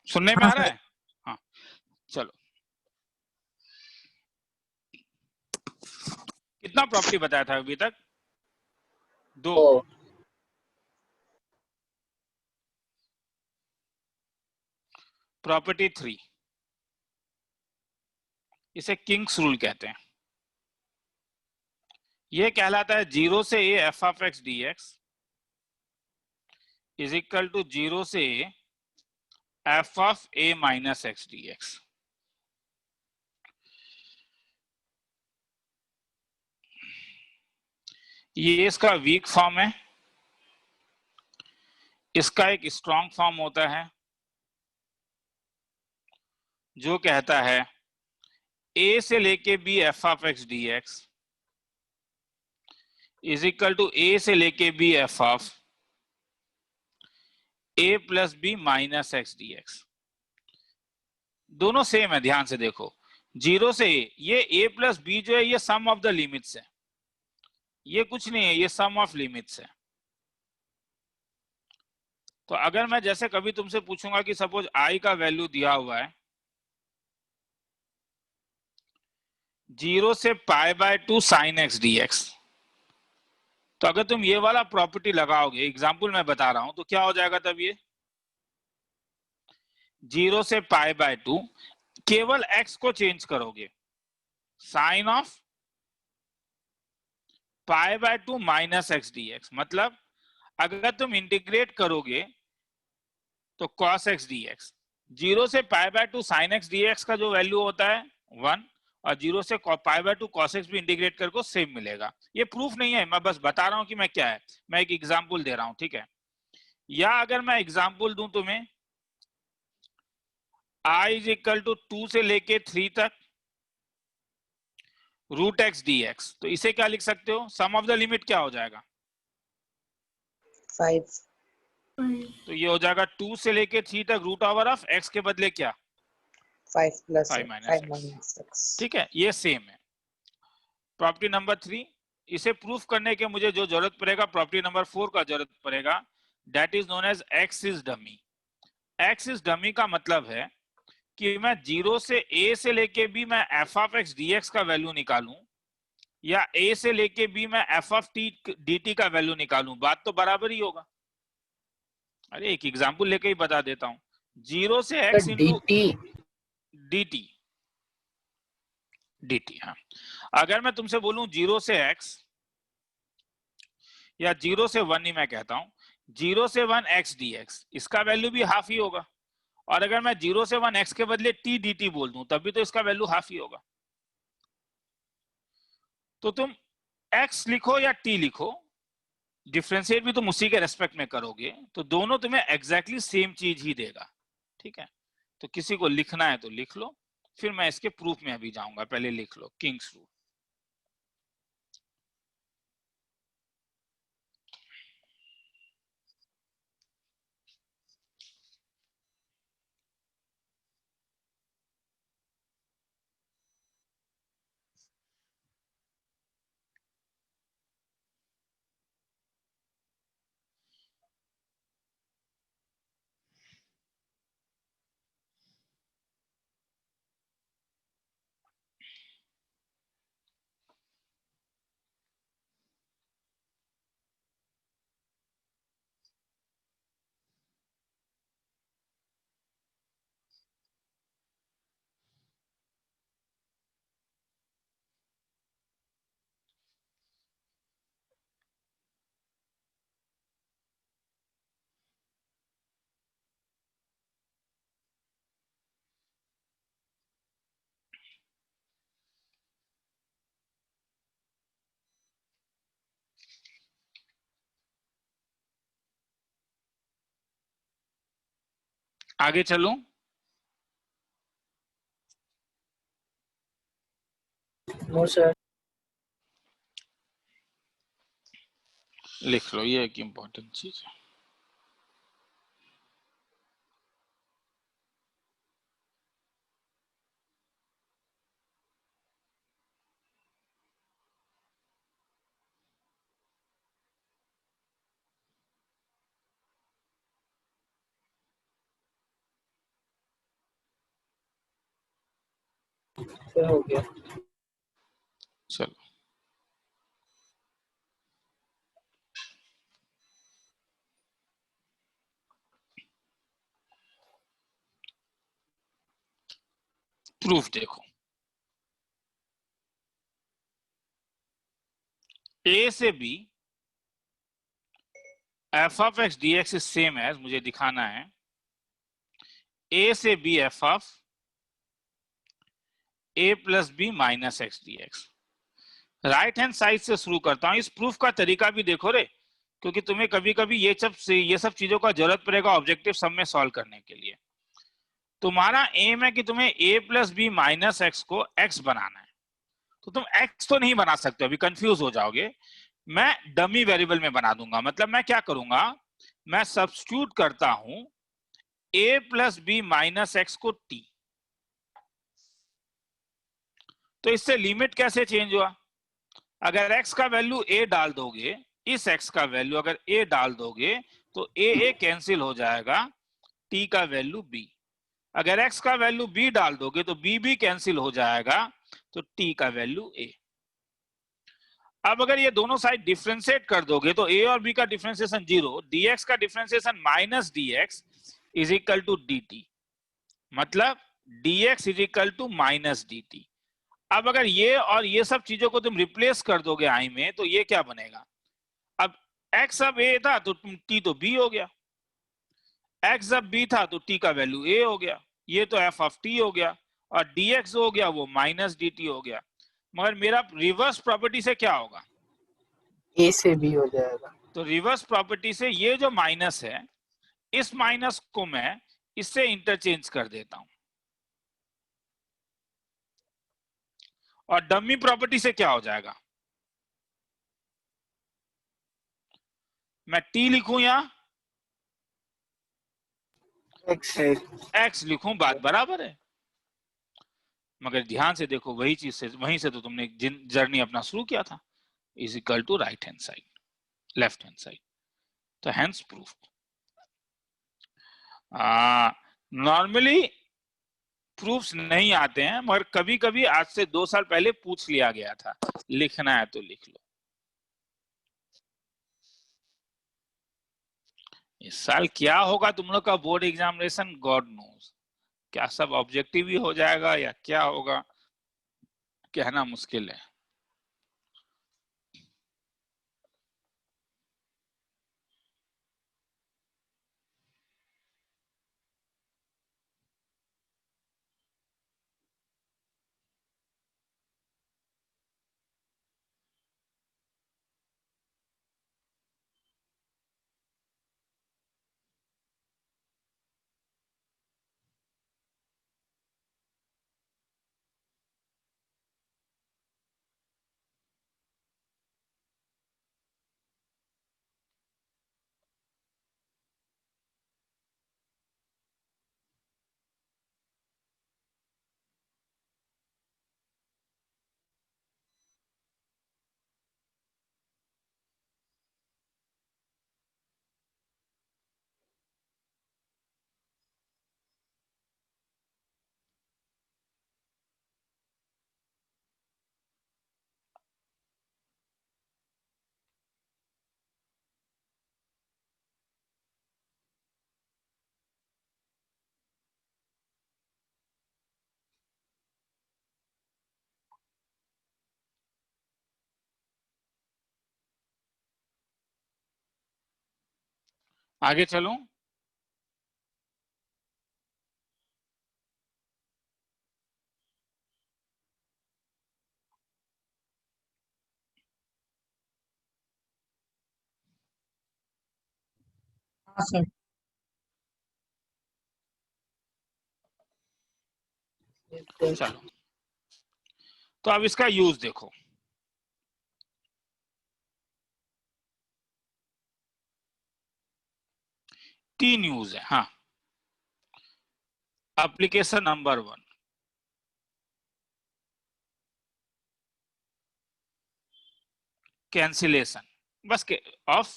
सुनने में आ रहा है? हाँ, चलो। कितना प्रॉपर्टी बताया था अभी तक? दो। ओ प्रॉपर्टी 3, इसे किंग्स रूल कहते हैं। यह कहलाता है 0 से a f of x dx is equal to 0 से a f of a minus x dx। ये इसका वीक फॉर्म है। इसका एक स्ट्रॉन्ग फॉर्म होता है जो कहता है a से लेके b f of x dx is equal to a से लेके b f of a plus b minus x dx। दोनों सेम है, ध्यान से देखो। 0 से a, ये a प्लस b जो है ये सम ऑफ द लिमिट्स है, ये कुछ नहीं है, ये सम ऑफ लिमिट्स है। तो अगर मैं जैसे कभी तुमसे पूछूंगा कि सपोज i का वैल्यू दिया हुआ है 0 से π/2 sin x dx, तो अगर तुम ये वाला प्रॉपर्टी लगाओगे, एग्जाम्पल मैं बता रहा हूं, तो क्या हो जाएगा तब ये 0 से π/2 केवल x को चेंज करोगे, sine of π/2 minus x dx, मतलब अगर तुम इंटीग्रेट करोगे तो cos x dx, 0 से π/2 sin x dx का जो वैल्यू होता है 1, और 0 से π/2 cos x भी इंटीग्रेट करके सेम मिलेगा। ये प्रूफ नहीं है, मैं बस बता रहा हूं कि मैं क्या है, मैं एक एग्जांपल दे रहा हूं, ठीक है। या अगर मैं एग्जांपल दूं तुम्हें i इज इक्वल टू 2 से लेके 3 तक रूट एक्स dx, तो इसे क्या लिख सकते हो, सम ऑफ द लिमिट क्या हो जाएगा, 5 तो ये हो जाएगा 2 से लेके 3 तक रूट ओवर ऑफ x के बदले क्या 5 प्लस 5 माइनस x। ठीक है, ये सेम है। प्रॉपर्टी नंबर 3, इसे प्रूफ करने के मुझे जो जरूरत पड़ेगा प्रॉपर्टी नंबर 4 का जरूरत पड़ेगा, that is known as x is dummy. x is dummy का मतलब है कि मैं 0 से a से लेके b मैं f of x dx का वैल्यू निकालूं, या a से लेके b मैं f of t dt का वैल्यू निकालूं, बात तो बराबर ही होगा। अरे एक एग्जांपल लेके ही बता देता हूं, 0 से x इंटू dt, हाँ। अगर मैं तुमसे बोलूं 0 से x, या 0 से 1 ही मैं कहता हूं, 0 से 1 x dx, इसका वैल्यू भी हाफ ही होगा। और अगर मैं 0 से 1 x के बदले t dt बोल दूं, तब भी तो इसका वैल्यू हाफ ही होगा। तो तुम x लिखो या t लिखो, डिफरेंशिएट भी तुम उसी के रेस्पेक्ट में करोगे, तो दोनों तुम्हें एग्जैक्टली सेम चीज ही देगा, ठीक है। तो किसी को लिखना है तो लिख लो, फिर मैं इसके प्रूफ में अभी जाऊंगा, पहले लिख लो किंग्स रूल। आगे चलूं, नो सर। लिख लो, ये एक इंपॉर्टेंट चीज है। फिर हो गया। चलो, प्रूफ देखो, ए से B F of x d x is same as, मुझे दिखाना है ए से B F of A plus B minus x d x. Right hand side से शुरू करता हूं। इस प्रूफ का तरीका भी देखो रे, क्योंकि तुम्हें कभी कभी ये सब चीजों का जरूरत पड़ेगा ऑब्जेक्टिव सम में सॉल्व करने के लिए। तुम्हारा एम है कि तुम्हें ए प्लस बी माइनस एक्स को एक्स बनाना है, तो तुम एक्स तो नहीं बना सकते, अभी कंफ्यूज हो जाओगे। मैं डमी वेरिएबल में बना दूंगा। मतलब मैं क्या करूंगा, मैं सब्स्टिट्यूट करता हूं ए प्लस बी माइनस एक्स को टी। तो इससे लिमिट कैसे चेंज हुआ, अगर x का वैल्यू a डाल दोगे, इस x का वैल्यू अगर a डाल दोगे तो a कैंसिल हो जाएगा, t का वैल्यू b। अगर x का वैल्यू b डाल दोगे तो b भी कैंसिल हो जाएगा, तो t का वैल्यू a। अब अगर ये दोनों साइड डिफरेंशिएट कर दोगे तो a और b का डिफरेंशिएशन 0, dx का differentiation minus dx is equal to dt, मतलब dx is equal to minus dt। अब अगर ये और ये सब चीजों को तुम रिप्लेस कर दोगे आई में, तो ये क्या बनेगा, अब x अब a था तो t तो b हो गया, x अब b था तो t का वैल्यू a हो गया, ये तो f ऑफ t हो गया, और dx हो गया वो माइनस dt हो गया। मगर मेरा रिवर्स प्रॉपर्टी से क्या होगा, a से b हो जाएगा। तो रिवर्स प्रॉपर्टी से ये जो माइनस है, इस माइनस को मैं इससे इंटरचेंज कर देता हूं, और डमी प्रॉपर्टी से क्या हो जाएगा, मैं t लिखूं या x लिखूं, बात बराबर है। मगर ध्यान से देखो, वही चीज से वहीं से तो तुमने जर्नी अपना शुरू किया था, is equal to right hand side left hand side, तो हैंस प्रूफ। नॉर्मली प्रूफ्स नहीं आते हैं, मगर कभी कभी आज से 2 साल पहले पूछ लिया गया था, लिखना है तो लिख लो। इस साल क्या होगा तुम लोग का बोर्ड एग्जामिनेशन, गॉड नोज। क्या सब ऑब्जेक्टिव ही हो जाएगा या क्या होगा, कहना मुश्किल है। आगे चलूं, हाँ सर। चलो तो अब इसका यूज देखो। तीन यूज है, हाँ। एप्लीकेशन नंबर 1, कैंसिलेशन बस के ऑफ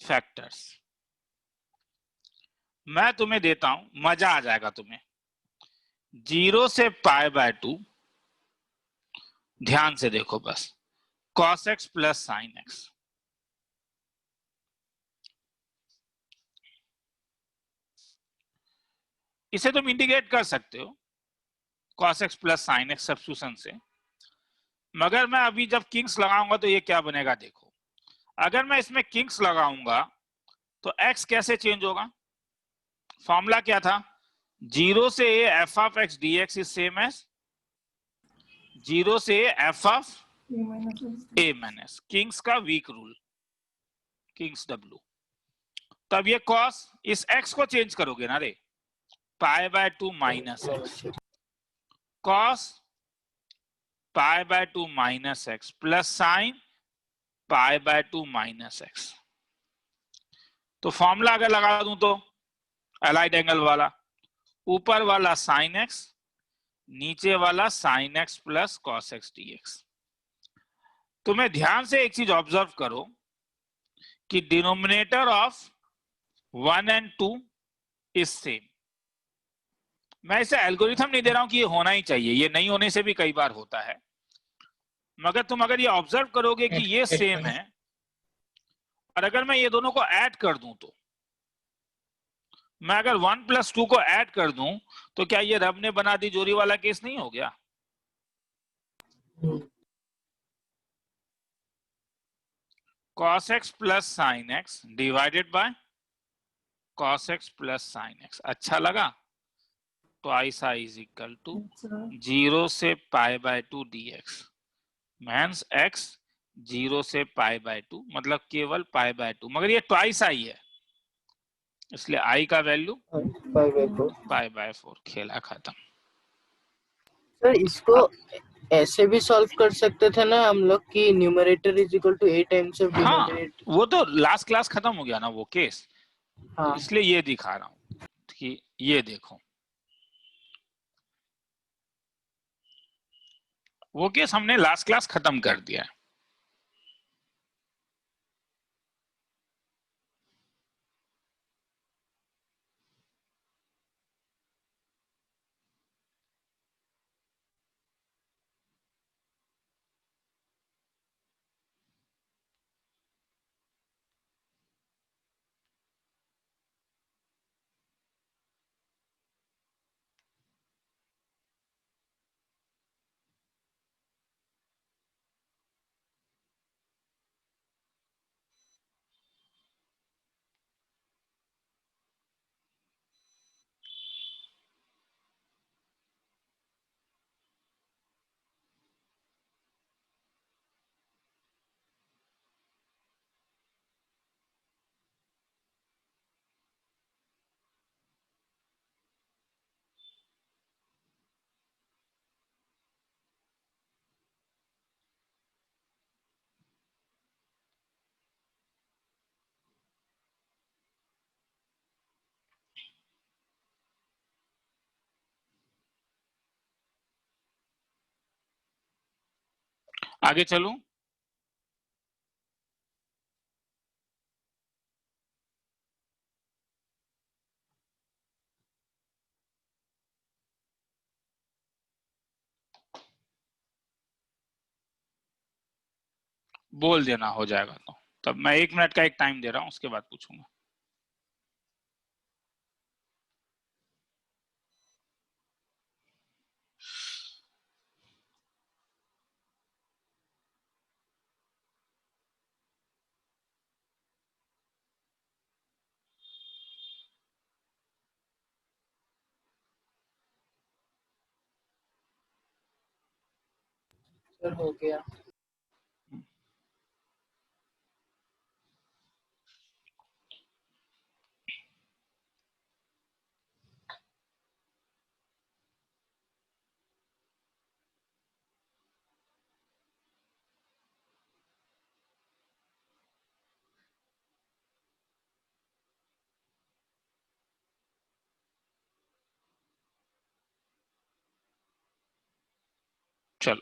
फैक्टर्स। मैं तुम्हें देता हूं, मजा आ जाएगा तुम्हें। 0 से π/2, ध्यान से देखो बस, cos x plus sin x। इसे तुम इंटीग्रेट कर सकते हो, cos x plus sin x substitution से। मगर मैं अभी जब किंग्स लगाऊंगा तो ये क्या बनेगा देखो, अगर मैं इसमें किंग्स लगाऊंगा तो x कैसे चेंज होगा, फॉर्मूला क्या था, 0 से f of x dx is same as 0 से f of A minus x. a minus kings का वीक रूल, किंग्स w। तब ये cos इस x को चेंज करोगे ना रे, पाई by 2 minus x, cos pi by 2 minus x plus sine pi by 2 minus x. तो फॉर्मूला अगर लगा दूं तो अलाइड एंगल वाला, ऊपर वाला साइन एक्स, नीचे वाला sine x plus cos x dx. तो मैं ध्यान से एक चीज ऑब्जर्व करो कि denominator of 1 and 2 is same. मैं इसे एल्गोरिथम नहीं दे रहा हूं कि ये होना ही चाहिए, ये नहीं होने से भी कई बार होता है, मगर तुम अगर ये ऑब्जर्व करोगे कि ये सेम है, और अगर मैं ये दोनों को ऐड कर दूं तो मैं अगर 1 प्लस 2 को ऐड कर दूं तो क्या ये रब ने बना दी जोड़ी वाला केस नहीं हो गया। cos x plus sine x divided by cos x plus sine x. अच्छा लगा, twice i is equal to 0 से pi by 2 dx means x 0 से पाई बाय 2 मतलब केवल पाई बाय 2, मगर ये ट्वाइस i है इसलिए i का वैल्यू पाई बाय 4। खेला खत्म। सर इसको ऐसे भी सॉल्व कर सकते थे ना हम लोग कि numerator is equal to a times of हाँ, डिनोमिनेटर। वो तो लास्ट क्लास खत्म हो गया ना वो केस, हाँ तो इसलिए ये दिखा रहा हूं कि ये देखो वो केस हमने लास्ट क्लास खत्म कर दिया है। आगे चलूं, बोल देना हो जाएगा तो तब मैं 1 मिनट का एक टाइम दे रहा हूं, उसके बाद पूछूंगा। सर हो गया। चलो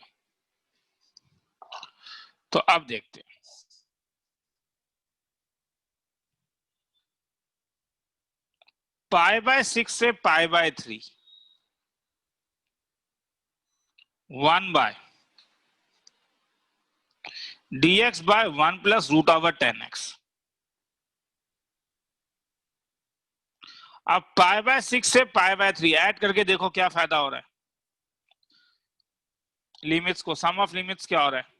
तो अब देखते हैं, पाई बाय 6 से pi by 3 1 by dx by 1 plus root over 10x। अब पाई बाय 6 से पाई बाय 3 ऐड करके देखो क्या फायदा हो रहा है, लिमिट्स को, सम ऑफ लिमिट्स क्या हो रहा है?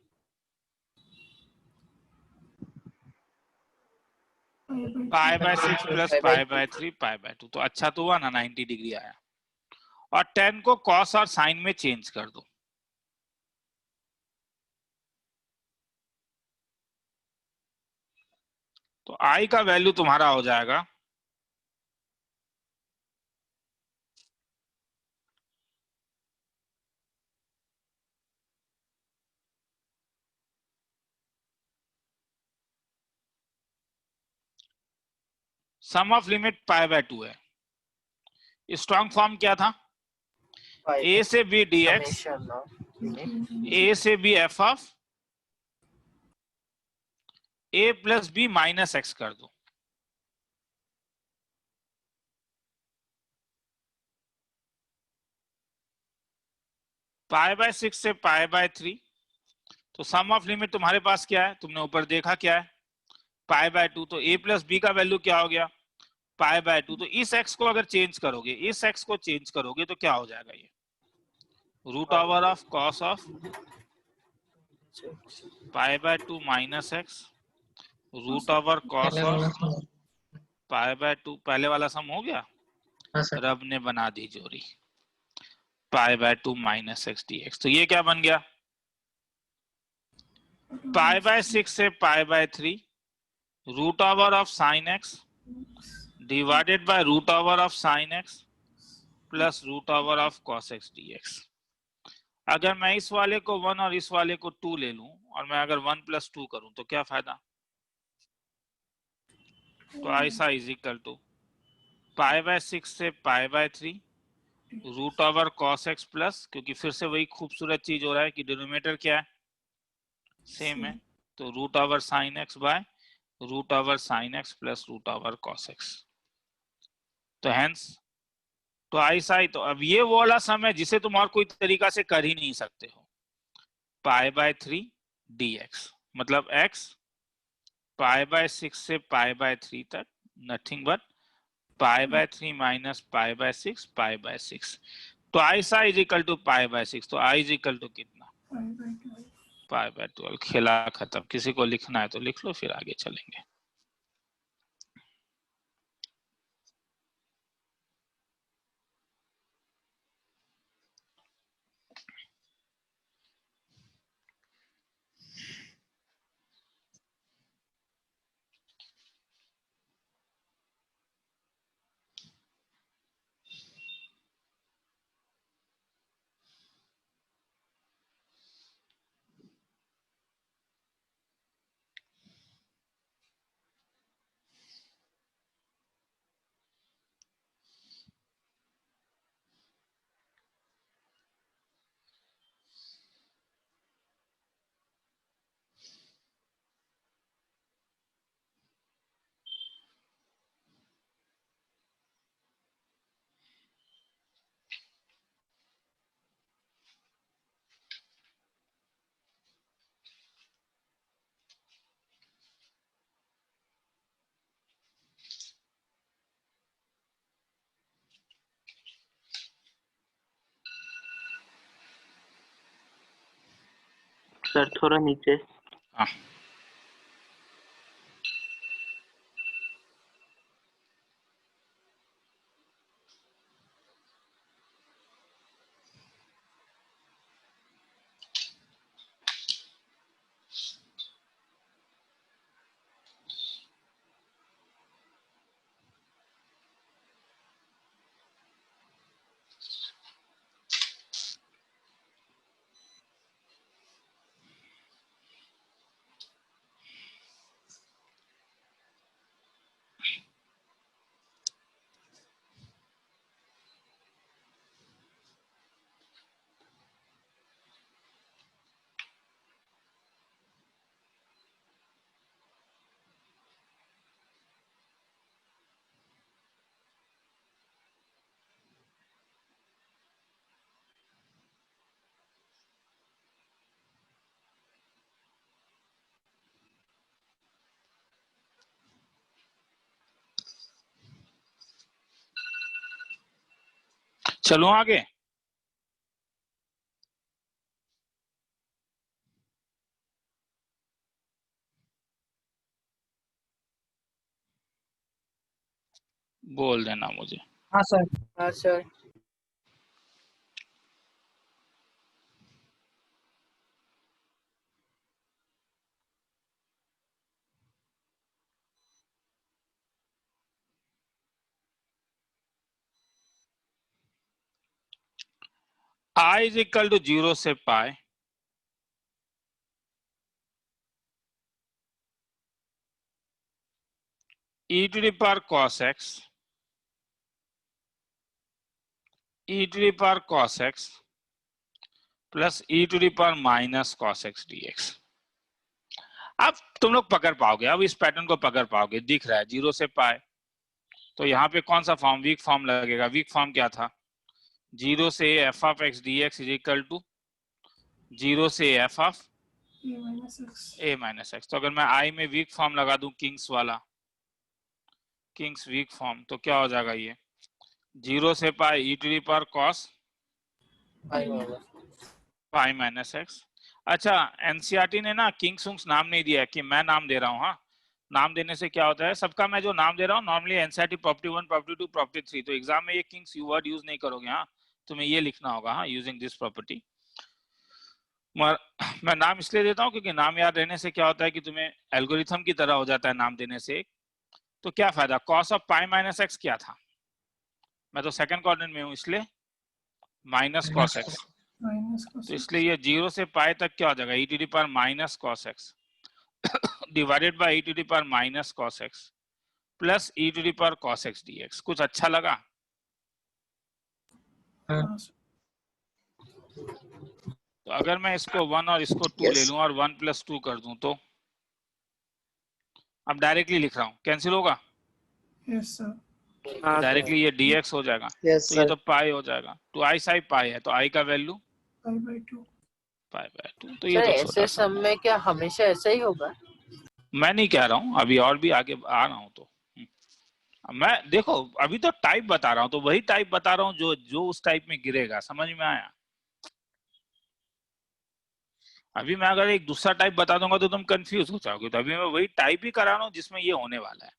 पाई by 6 plus pi by 3 pi by 2। तो अच्छा तो हुआ ना 90 डिग्री आया। और 10 को कॉस और साइन में चेंज कर दो। तो आई का वैल्यू तुम्हारा हो जाएगा sum of limit pi by 2 है। स्ट्रॉन्ग फॉर्म क्या था? ए से B D X, summation of A से B F of A plus B minus X कर दो। पाई बाय 6 से पाई बाय 3। तो सम ऑफ लिमिट तुम्हारे पास क्या है? तुमने ऊपर देखा क्या है? पाई बाय 2। तो ए प्लस बी का वैल्यू क्या हो गया? Pi by 2। तो इस एक्स को अगर चेंज करोगे, इस एक्स को चेंज करोगे तो क्या हो जाएगा? ये root over of cos of pi by 2 minus x root over cos पहले वाला ऑफ सम। Pi by 2। पहले वाला सम हो गया। हाँ सर। रब ने बना दी जोड़ी। Pi by 2 minus x d x. तो ये क्या बन गया? पाई बाय 6 से pi by 3 root over of sine x divided by root over of sine x plus root over of cos x d x. अगर मैं इस वाले को 1 और इस वाले को 2 ले लूं और मैं अगर 1 प्लस 2 करूं तो क्या फायदा? तो ऐसा is equal to pi by 6 से pi by 3 root over cos x plus, क्योंकि फिर से वही खूबसूरत चीज हो रहा है कि डिनोमिनेटर क्या है? सेम है। तो root over sine x by root over sine x plus root over cos x. तो हेंस तो ऐसा ही। तो अब ये वो वाला सम है जिसे तुम और कोई तरीका से कर ही नहीं सकते हो। पाई बाय 3 dx मतलब x पाई बाय 6 से पाई बाय 3 तक nothing but pi by 3 minus pi by 6 pi by 6। तो ऐसा is equal to pi by 6। तो आई इज इक्वल टू कितना? Pi by 12। खेला खत्म। किसी को लिखना है तो लिख लो, फिर आगे चलेंगे। सर थोड़ा नीचे। हाँ चलो आगे। बोल देना मुझे। हाँ सर। हाँ sir. I is equal to 0 से pi e to the power cos x e to the power cos x plus e to the power minus cos x dx। अब तुम लोग पकड़ पाओगे, अब इस पैटर्न को पकड़ पाओगे। दिख रहा है 0 से पाई, तो यहाँ पे कौन सा फॉर्म, वीक फॉर्म लगेगा। वीक फॉर्म क्या था, 0 से f of x dx is equal to 0 से f of A minus X. a minus x. तो अगर मैं i में वीक फॉर्म लगा दूं, किंग्स वाला, किंग्स वीक फॉर्म, तो क्या हो जाएगा ये 0 से pi e to the power cos pi minus x. अच्छा, एनसीईआरटी ने ना किंग्स उंग्स नाम नहीं दिया है, कि मैं नाम दे रहा हूँ। हाँ, नाम देने से क्या होता है, सबका मैं जो नाम दे रहा हूँ normally NCERT property 1 property 2 property 3, तो एग्जाम में ये किंग्स यू वर्ड यूज नहीं करोगे। हाँ, तुम्हें ये लिखना होगा, हाँ, यूजिंग दिस प्रॉपर्टी। मैं नाम इसलिए देता हूँ क्योंकि नाम याद रहने से क्या होता है कि तुम्हें एल्गोरिथम की तरह हो जाता है नाम देने से। तो क्या फायदा, cos of pi minus x क्या था, मैं तो सेकंड क्वाड्रेंट में हूँ इसलिए minus cos x. Minus cos तो X. इसलिए ये 0 से पाई तक क्या हो जाएगा, e to the power minus cos x divided by e to the power minus cos x plus e to the power cos x d x. कुछ अच्छा लगा? हाँ सर. तो अगर मैं इसको 1 और इसको 2 ले लूं और 1 प्लस 2 कर दूं, तो अब डायरेक्टली लिख रहा हूं, कैंसिल होगा, Yes sir. हाँ डायरेक्टली ये dx हो जाएगा। यस तो ये सर। तो पाई हो जाएगा, तो आई साई पाई है, तो आई का value Pi by 2. Pi by 2। तो ये सर तो ऐसे छोटा सा, सम में क्या हमेशा ऐसा ही होगा? मैं नहीं कह रहा हूँ, अभी और भी आगे आ रहा हूँ। तो मैं देखो अभी तो टाइप बता रहा हूँ, तो वही टाइप बता रहा हूँ जो जो उस टाइप में गिरेगा। समझ में आया? अभी मैं अगर एक दूसरा टाइप बता दूंगा तो तुम कंफ्यूज हो जाओगे, तो अभी मैं वही टाइप ही करा रहा हूँ जिसमें ये होने वाला है।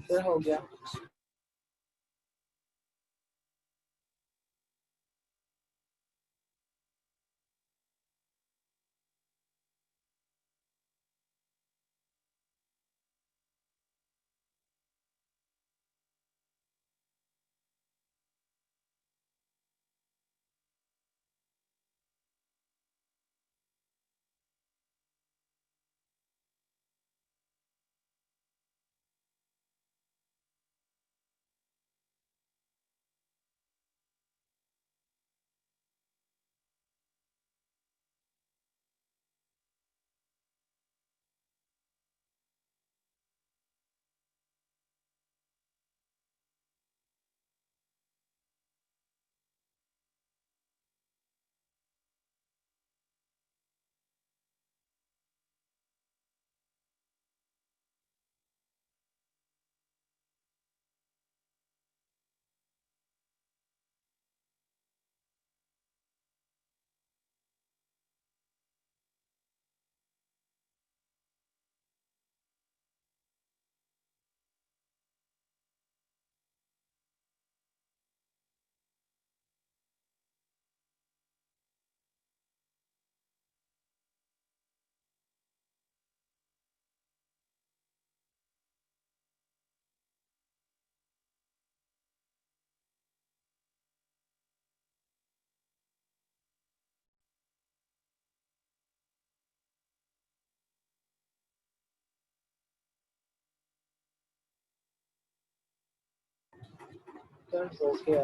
सर हो गया। सर हो गया।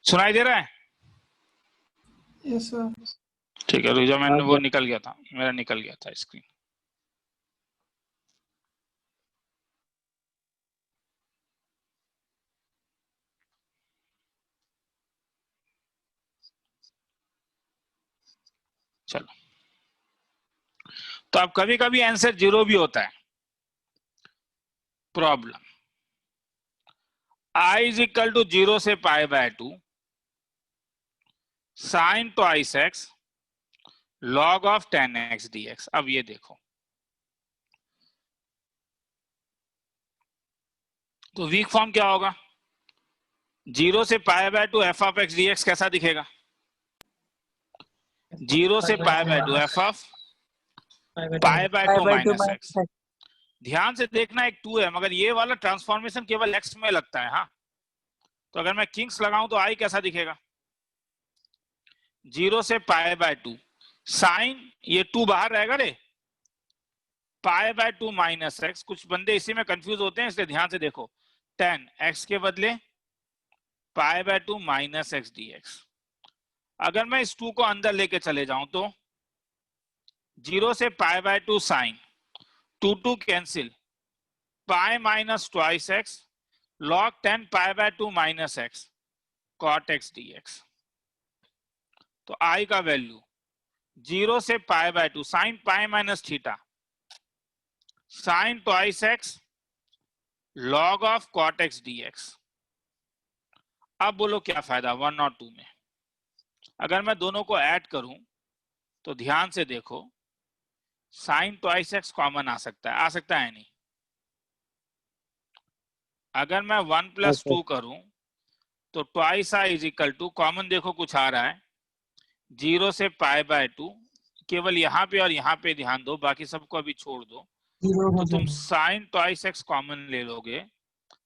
सुनाई दे रहा है? Yes sir. ठीक है, रुक जाओ, मैंने वो निकल गया था, मेरा निकल गया था स्क्रीन। चलो, तो अब कभी कभी आंसर 0 भी होता है। Problem I is equal to 0 से π/2 sin twice x log of 10x dx। अब ये देखो, तो वीक फॉर्म क्या होगा? 0 से π/2 f ऑफ x dx कैसा दिखेगा? 0 से π/2 f ऑफ π/2 माइनस x। ध्यान से देखना, एक 2 है, मगर ये वाला ट्रांसफॉर्मेशन केवल x में लगता है। हाँ, तो अगर मैं किंग्स लगाऊं तो I कैसा दिखेगा? 0 से π/2 साइन, ये 2 बाहर रहेगा रे, π/2 माइनस x। कुछ बंदे इसी में कंफ्यूज होते हैं, इसलिए ध्यान से देखो। 10 x के बदले π/2 माइनस x dx। अगर मैं इस 2 को अंदर लेके चले जाऊं तो 0 से π/2 sine, 2 cancel, pi minus twice x log 10 π/2 minus x cot x dx। तो I का वैल्यू 0 से π/2 sine pi minus theta sine twice x log of cot x dx। अब बोलो क्या फायदा 1 और 2 में? अगर मैं दोनों को ऐड करूं तो ध्यान से देखो, साइन ट्वाइस x कॉमन आ सकता है नहीं? अगर मैं 1 + 2 करूं तो twice I is equal to, common देखो कुछ आ रहा है, 0 से π/2, केवल यहाँ पे और यहाँ पे ध्यान दो, बाकी सबको अभी छोड़ दो। तो तुम साइन ट्वाइस x कॉमन ले लोगे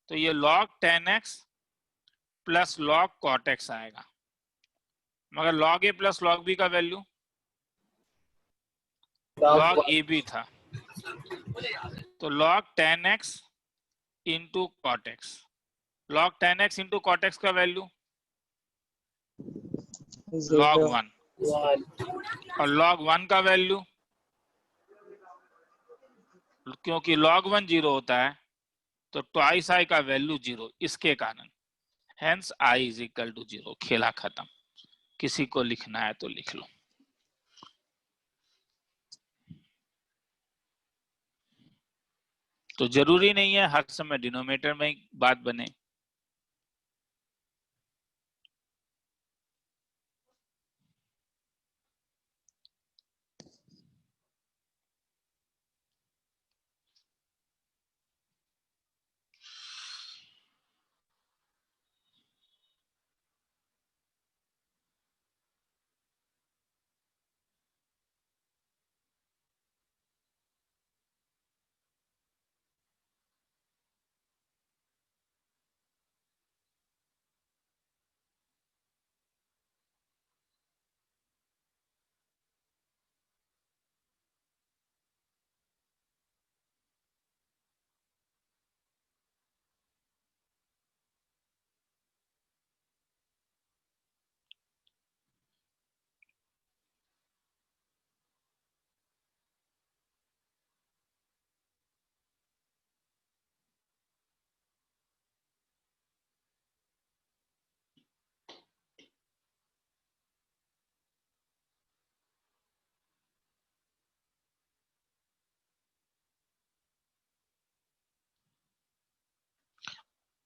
तो ये log 10x plus log cot x आएगा, मगर log a plus log b का वैल्यू log a b था। तो log 10x into cot x, log 10x into cot x का वैल्यू log 1, और log 1 का वैल्यू, क्योंकि log 1 0 होता है तो ट्वाइस I का वैल्यू 0, इसके कारण hence I is equal to 0। खेला खत्म। किसी को लिखना है तो लिख लो। तो जरूरी नहीं है हर समय डिनोमिनेटर में बात बने।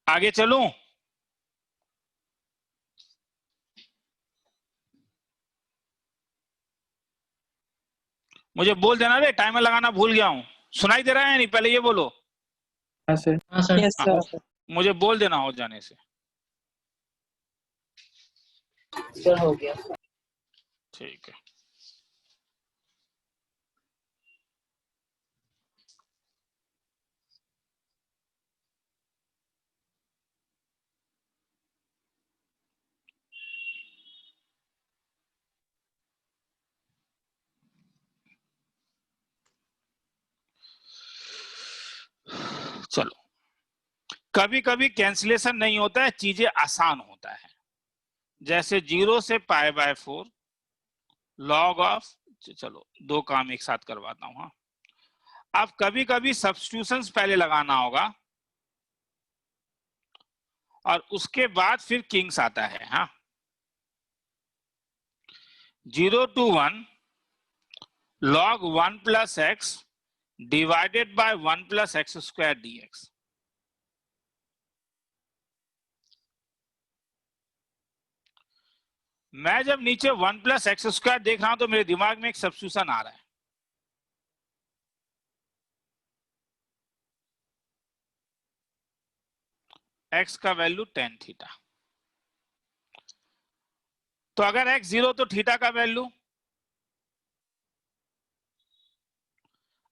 आगे चलूं? मुझे बोल देना रे, टाइमर लगाना भूल गया हूं। सुनाई दे रहा है नहीं? पहले ये बोलो। हाँ सर। हाँ सर। Yes sir. मुझे बोल देना हो जाने से। सर हो गया। ठीक है। चलो, कभी कभी कैंसिलेशन नहीं होता है, चीजें आसान होता है। जैसे 0 से π/4 log ऑफ, चलो दो काम एक साथ करवाता हूं। हाँ, अब कभी कभी सब्स्टिट्यूशंस पहले लगाना होगा और उसके बाद फिर किंग्स आता है। हाँ, 0 to 1 log 1 plus x divided by 1 plus x square dx। मैं जब नीचे 1 plus x square देख रहा हूं तो मेरे दिमाग में एक सब्स्टिट्यूशन आ रहा है। x का वैल्यू tan थीटा। तो अगर x 0 तो थीटा का वैल्यू,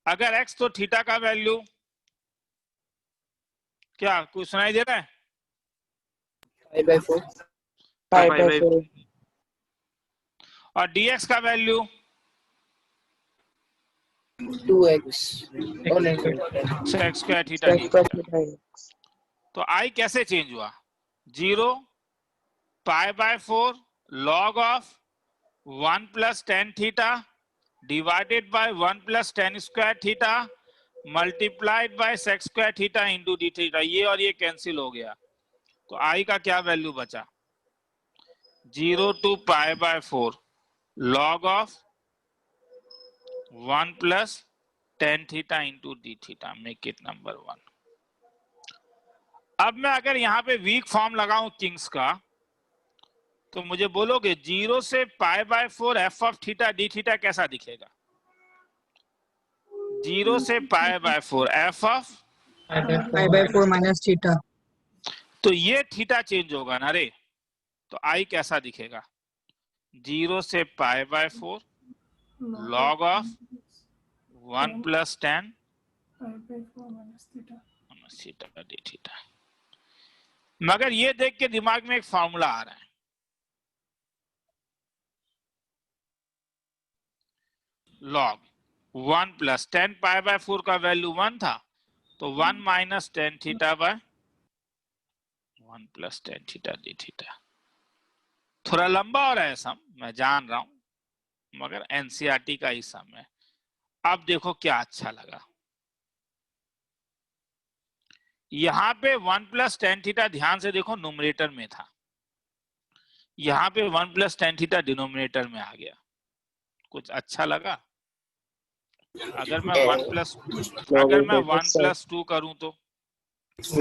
अगर x तो थीटा का वैल्यू, क्या कुछ सुनाई दे रहा है? 5/4। 5/4 और dx का value 2x। x square theta D theta. तो i कैसे चेंज हुआ? 0 π/4 log of 1 plus tan theta divided by 1 plus tan square theta multiplied by sec square theta into D theta. ये और ये कैंसिल हो गया, तो i का क्या वैल्यू बचा? 0 to π/4 log of 1 plus tan theta into D theta, make it number 1। अब मैं अगर यहाँ पे वीक फॉर्म लगाऊं किंग्स का, तो मुझे बोलोगे 0 से π/4 f of theta D theta कैसा दिखेगा? 0 से π/4 f ऑफ, 5/4 minus theta। तो ये थीटा चेंज होगा ना रे, तो i कैसा दिखेगा? 0 से π/4 log of 1 plus tan theta D theta. मगर ये देख के दिमाग में एक फॉर्मूला आ रहा है, log 1 plus tan π/4 का वैल्यू 1 था, तो 1 minus tan theta by 1 plus tan theta D theta. थोड़ा लंबा हो रहा है सम, मैं जान रहा हूं, मगर एनसीईआरटी का ही सम है। अब देखो क्या अच्छा लगा, यहां पे 1 plus tan थीटा ध्यान से देखो न्यूमरेटर में था, यहां पे 1 plus tan थीटा डिनोमिनेटर में आ गया। कुछ अच्छा लगा? अगर मैं 1 plus 2 करूं तो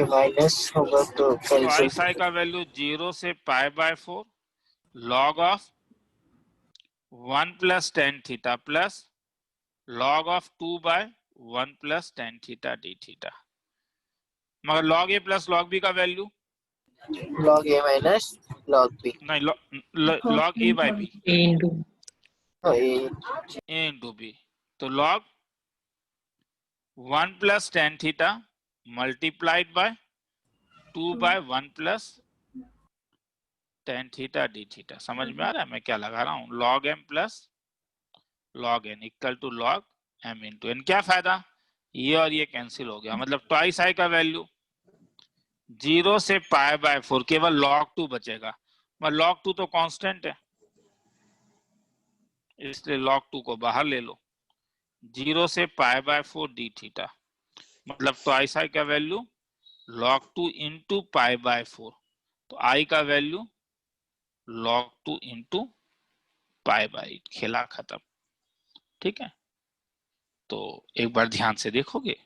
माइनस होगा तो i का वैल्यू 0 से π/4 log of 1 plus tan theta plus log of 2 by 1 plus tan theta D theta. मगर log a plus log b का value log a minus log b। नहीं, log a by b, A into a into b। तो log 1 plus tan theta multiplied by 2 by 1 plus tan theta D theta. समझ में आ रहा है मैं क्या लगा रहा हूं? log m plus log n equal to log m into n। क्या फायदा? ये और ये कैंसिल हो गया, मतलब ट्वाइस i का वैल्यू 0 से π/4 केवल log 2 बचेगा, मगर log 2 तो कांस्टेंट है, इसलिए log 2 को बाहर ले लो। 0 से π/4 डी थीटा, मतलब ट्वाइस i का वैल्यू log 2 इंटू π/4, तो i का वैल्यू log 2 इंटू π/8। खेला खत्म। ठीक है, तो एक बार ध्यान से देखोगे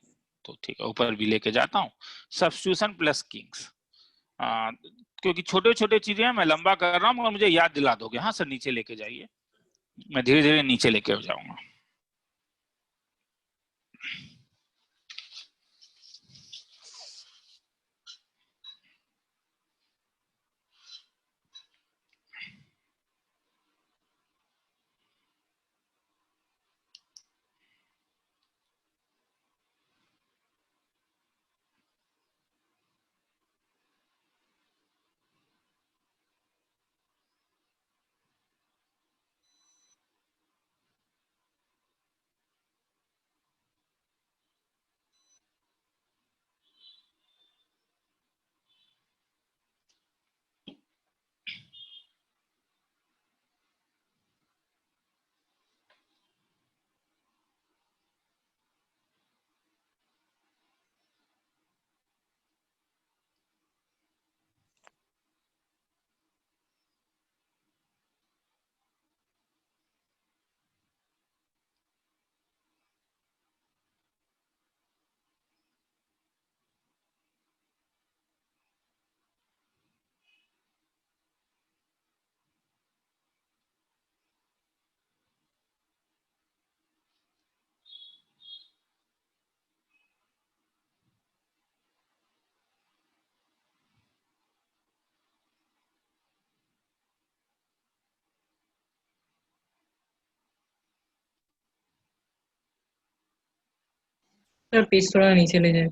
तो ठीक है। ऊपर भी लेके जाता हूं, सब्स्टिट्यूशन प्लस किंग्स। क्योंकि छोटे छोटे चीजें हैं, मैं लंबा कर रहा हूँ मगर मुझे याद दिला दोगे। हाँ सर नीचे लेके जाइए, मैं धीरे धीरे नीचे लेके जाऊंगा। सर पेज थोड़ा नीचे ले जाए।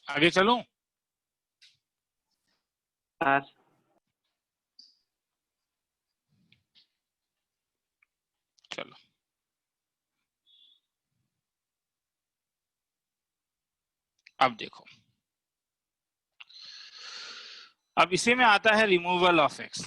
आगे चलूं? चलो अब देखो, अब इसी में आता है रिमूवल ऑफ एक्स।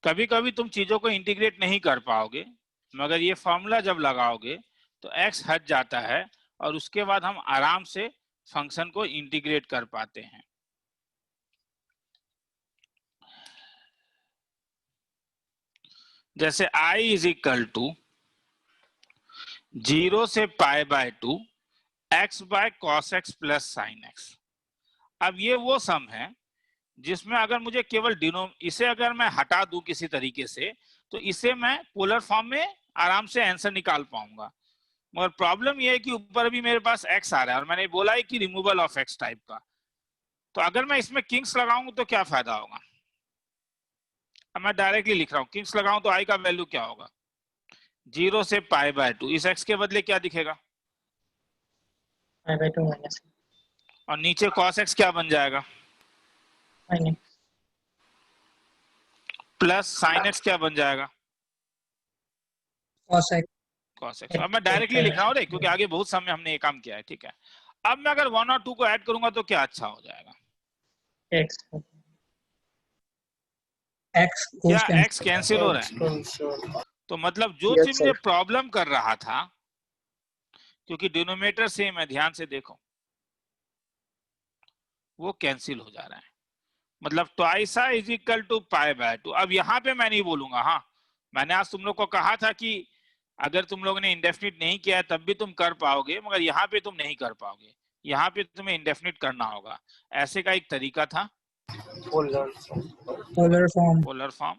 कभी कभी तुम चीजों को इंटीग्रेट नहीं कर पाओगे, मगर ये फॉर्मूला जब लगाओगे तो एक्स हट जाता है और उसके बाद हम आराम से फंक्शन को इंटीग्रेट कर पाते हैं। जैसे i इज इक्वल टू 0 से pi by 2 x by cos x plus sine x. अब ये वो सम है जिसमें अगर मुझे केवल इसे अगर मैं हटा दूं किसी तरीके से, तो इसे मैं पोलर फॉर्म में आराम से आंसर निकाल पाऊंगा। मगर प्रॉब्लम ये है कि ऊपर भी मेरे पास एक्स आ रहा है और मैंने बोला है कि रिमूवल ऑफ एक्स टाइप का। तो अगर मैं इसमें किंग्स लगाऊं तो क्या फायदा होगा? अब मैं डायरेक्टली लिख रहा हूं, किंग्स लगाऊं तो आई का वैल्यू क्या होगा? 0 से π/2। इस एक्स के बदले क्या दिखेगा? π/2 माइनस और नीचे cos x क्या बन जाएगा? माइनस प्लस sin x क्या बन जाएगा? cos x cos x। अब मैं डायरेक्टली लिख रहा हूँ रे, क्योंकि आगे बहुत समय हमने ये काम किया है, ठीक है। अब मैं अगर 1 और 2 को ऐड करूंगा तो क्या अच्छा हो जाएगा? x x क्या goes x कैंसिल हो रहा है? Cancel. तो मतलब जो Yes, चीज sir. मुझे प्रॉब्लम कर रहा था, क्योंकि डिनोमिनेटर सेम है, ध्यान से देखो, वो कैंसिल हो जा रहा है। मतलब twice i is equal to π/2। अब यहाँ पे मैं नहीं बोलूंगा, हाँ मैंने आज तुम लोग को कहा था कि अगर तुम लोगों ने इंडेफिनिट नहीं किया है तब भी तुम कर पाओगे, मगर यहाँ पे तुम नहीं कर पाओगे, यहाँ पे तुम्हें इंडेफिनिट करना होगा। ऐसे का एक तरीका था, Polar. polar form polar form.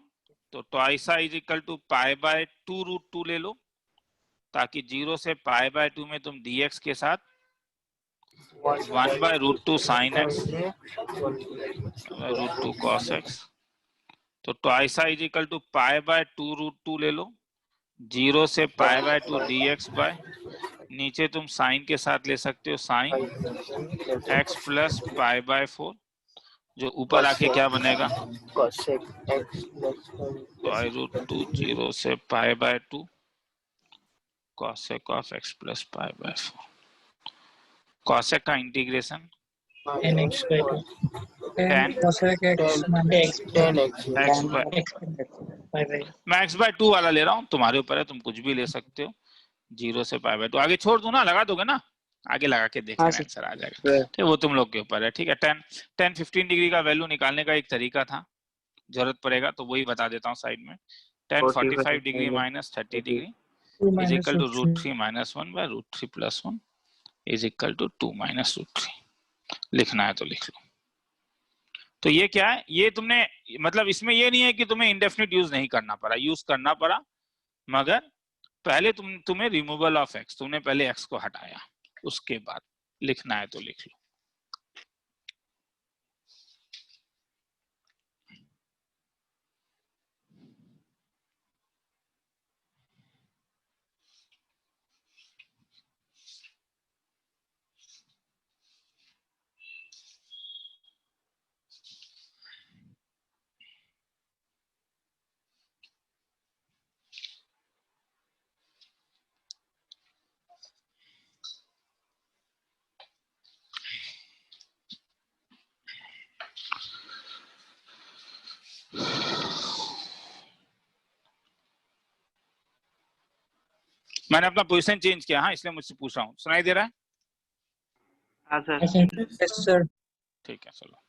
तो twice i is equal to π/2√2 ले लो, ताकि 0 से π/2 में तुम dx के साथ 1/√2 sin x √2 cos x। तो twice i is equal to π/2√2 ले लो, 0 से π/2 dx बाय, नीचे तुम साइन के साथ ले सकते हो साइन x प्लस π/4, जो ऊपर आके क्या बनेगा? Cosec x plus √2 0 से π/2 cosec of x plus π/4। cosec का integration tan x/2 10 tan cosec x minus 10x. x by, x π/2 मैं x/2 वाला ले रहा हूँ, तुम्हारे ऊपर है, तुम कुछ भी ले सकते हो। 0 से π/2 आगे छोड़ दू ना, लगा दोगे ना, आगे लगा के देख लेना, आंसर आ जाएगा। ठीक, वो तुम लोग के ऊपर है, ठीक है। 10 15 डिग्री का वैल्यू निकालने का एक तरीका था, जरूरत पड़ेगा तो वही बता देता हूँ साइड में। 10 45 degree minus 30 degree 2 is minus equal to root 3 √3 minus 1 by √3 plus 1 is equal to 2 minus √3। लिखना है तो लिख लो। तो ये क्या है, ये तुमने, मतलब इसमें ये नहीं है कि तुम्हें इंडेफिनिट यूज नहीं करना पड़ा, यूज करना पड़ा, मगर पहले तुम्हें रिमूवल ऑफ एक्स, तुमने पहले एक्स को हटाया, उसके बाद लिखना है तो लिख लो। मैंने अपना पोजीशन चेंज किया, हाँ इसलिए मुझसे पूछ रहा हूँ, सुनाई दे रहा है? हाँ सर। yes sir ठीक है चलो।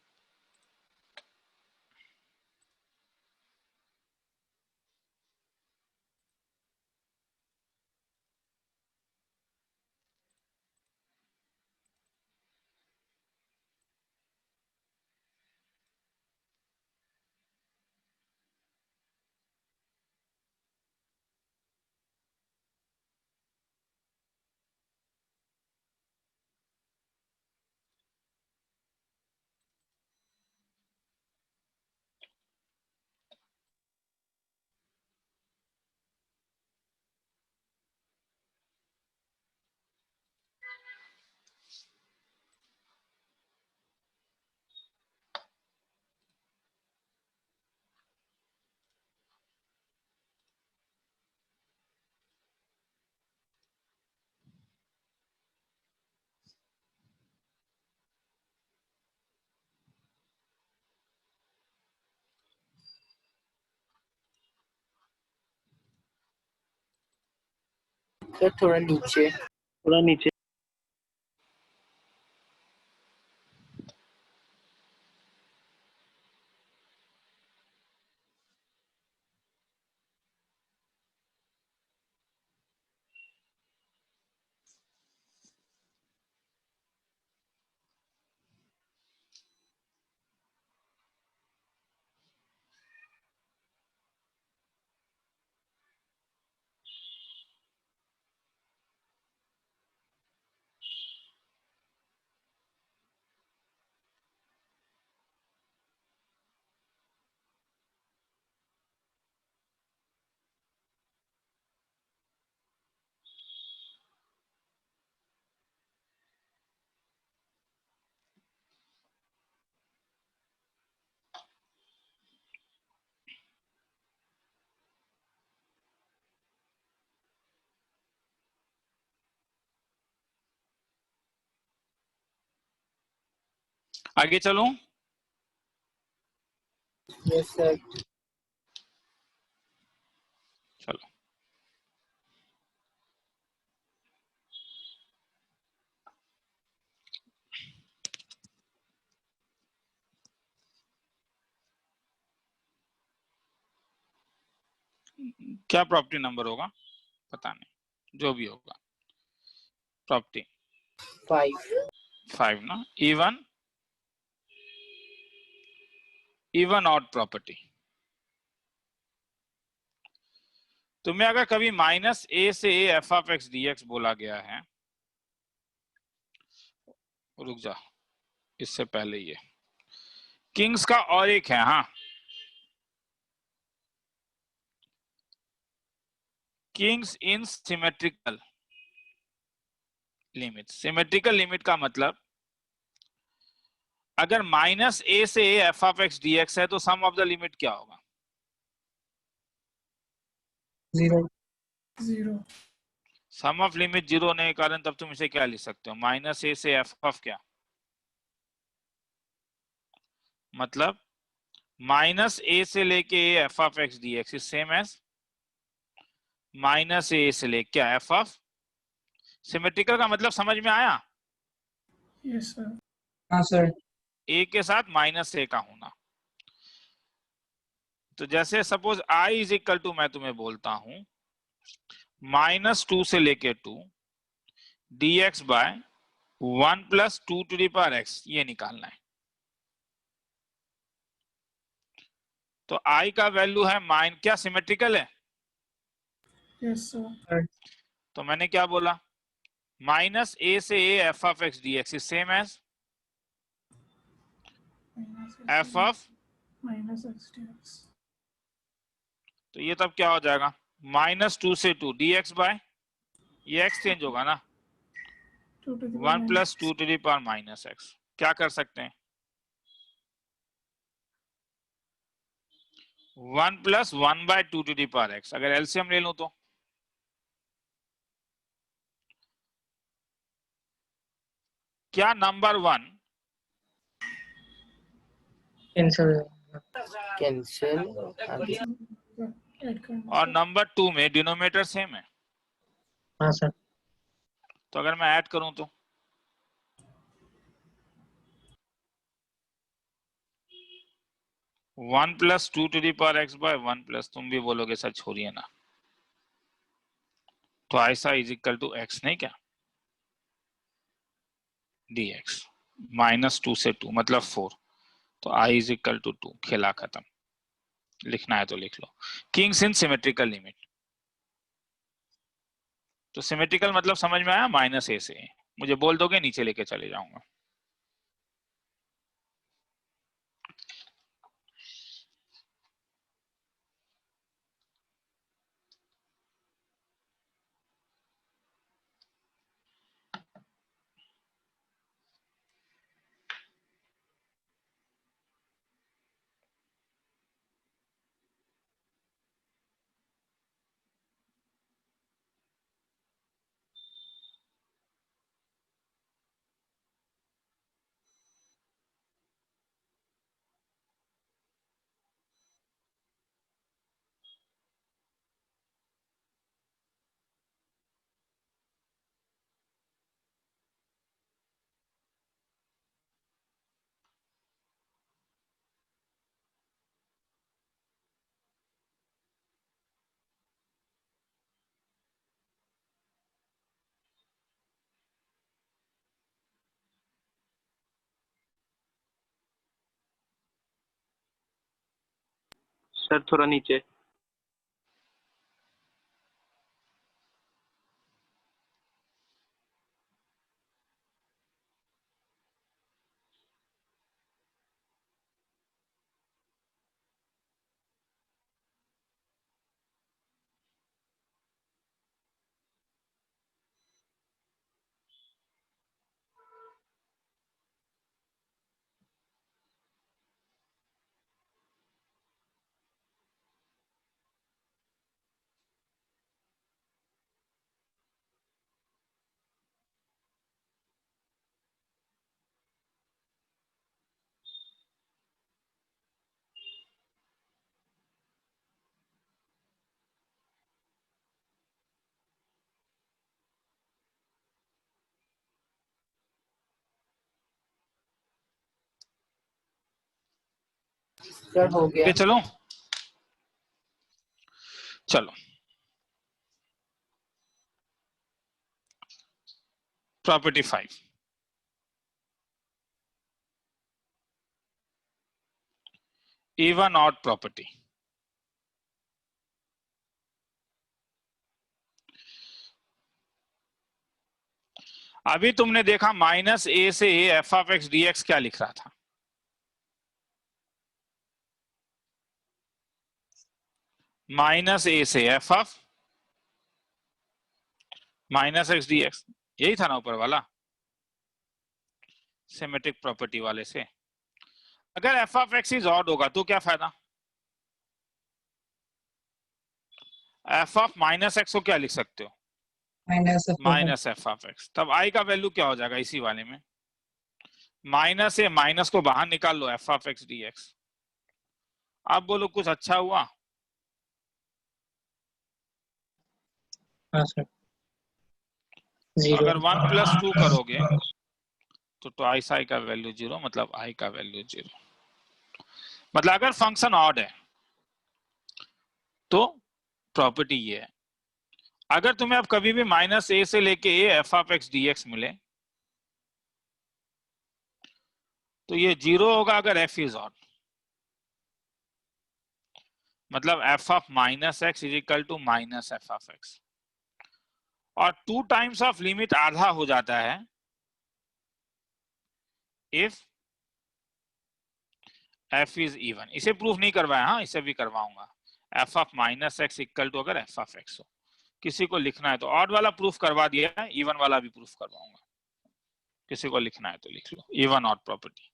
सर थोड़ा नीचे, थोड़ा नीचे। आगे चलूं? Yes sir. चलो, क्या प्रॉपर्टी नंबर होगा पता नहीं, जो भी होगा प्रॉपर्टी 5 ना। Even odd property. तुम्हें अगर कभी माइनस ए से a f of x d x बोला गया है, रुक जा, इससे पहले ये किंग्स का और एक है, हाँ, kings in symmetrical limit. Symmetrical limit का मतलब अगर माइनस ए से a f of x d x है तो सम ऑफ द लिमिट क्या होगा? 0. सम ऑफ लिमिट 0 होने के कारण तब तुम इसे क्या लिख सकते हो? माइनस ए से एफ ऑफ क्या, मतलब माइनस ए से लेके a f of x d x is same as minus a से लेके क्या एफ ऑफ। सिमेट्रिकल का मतलब समझ में आया? Yes, sir. हाँ सर. ए के साथ माइनस ए का होना। तो जैसे suppose I is equal to, मैं तुम्हें बोलता हूं -2 से लेके 2 dx by 1 + 2 to the power x, ये निकालना है। तो i का वैल्यू है क्या सिमेट्रिकल है? Yes, sir. तो मैंने क्या बोला, माइनस ए से a f of x d x is same as f of. Minus x dx. तो ये तब क्या हो जाएगा, -2 से 2 dx बाय, ये x चेंज होगा ना, 2 to the 1 + 2 to the power -x। क्या कर सकते हैं, 1 + 1/2 टू द पावर x। अगर एलसीएम ले लूं तो क्या नंबर 1 Cancel. कैंसिल। Add करना और sir. नंबर 2 में डिनोमिनेटर सेम है? हाँ सर. तो अगर मैं ऐड करूं तो 1 + 2 to the power x by 1 plus, तुम भी बोलोगे सर छोड़िए ना, तो ऐसा इज इक्वल टू x, नहीं क्या, dx -2 से 2 मतलब 4। तो i इज इक्वल टू 2, खेला खत्म। लिखना है तो लिख लो, किंग्स इन सिमेट्रिकल लिमिट। तो सिमेट्रिकल मतलब समझ में आया, -a से a। मुझे बोल दोगे नीचे लेके चले जाऊंगा। सर थोड़ा नीचे। सर हो गया। ये चलो चलो प्रॉपर्टी 5, इवन ऑड प्रॉपर्टी। अभी तुमने देखा माइनस ए से a f of x d x क्या लिख रहा था, माइनस ए से F of minus x d x, यही था ना ऊपर वाला सिमेट्रिक प्रॉपर्टी वाले से। अगर f of x is odd होगा तो क्या फायदा, एफ ऑफ माइनस एक्स को क्या लिख सकते हो, माइनस एफ ऑफ एक्स। तब आई का वैल्यू क्या हो जाएगा इसी वाले में, माइनस से माइनस को बाहर निकाल लो, f of x d x. आप बोलो कुछ अच्छा हुआ? हाँ सर, जीरो। अगर 1 + 2 करोगे तो ट्वाइस आई का वैल्यू 0, मतलब आई का वैल्यू 0। मतलब अगर फंक्शन ऑड है तो प्रॉपर्टी ये है। अगर तुम्हें अब कभी भी माइनस ए से लेके a f of x d x मिले तो ये 0 होगा अगर एफ इज ऑड, मतलब f of minus x is equal to minus f of x. और 2 टाइम्स ऑफ लिमिट आधा हो जाता है इफ एफ इज इवन। इसे प्रूफ नहीं करवाया, हाँ इसे भी करवाऊंगा। F of minus x equal to अगर एफ ऑफ एक्स हो, किसी को लिखना है तो ऑड वाला प्रूफ करवा दिया है, इवन वाला भी प्रूफ करवाऊंगा। किसी को लिखना है तो लिख लो, इवन ऑड प्रॉपर्टी।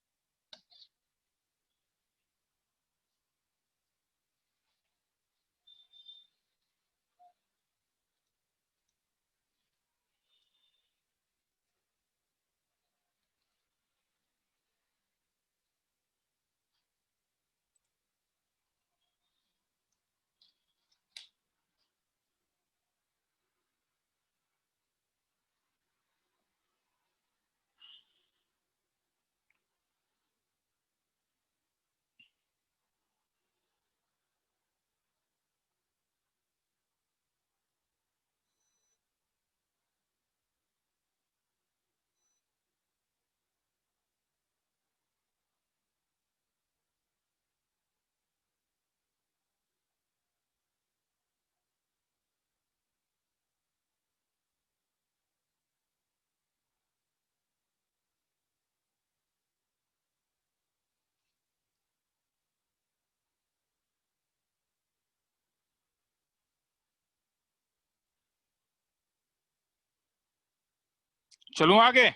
चलूं आगे?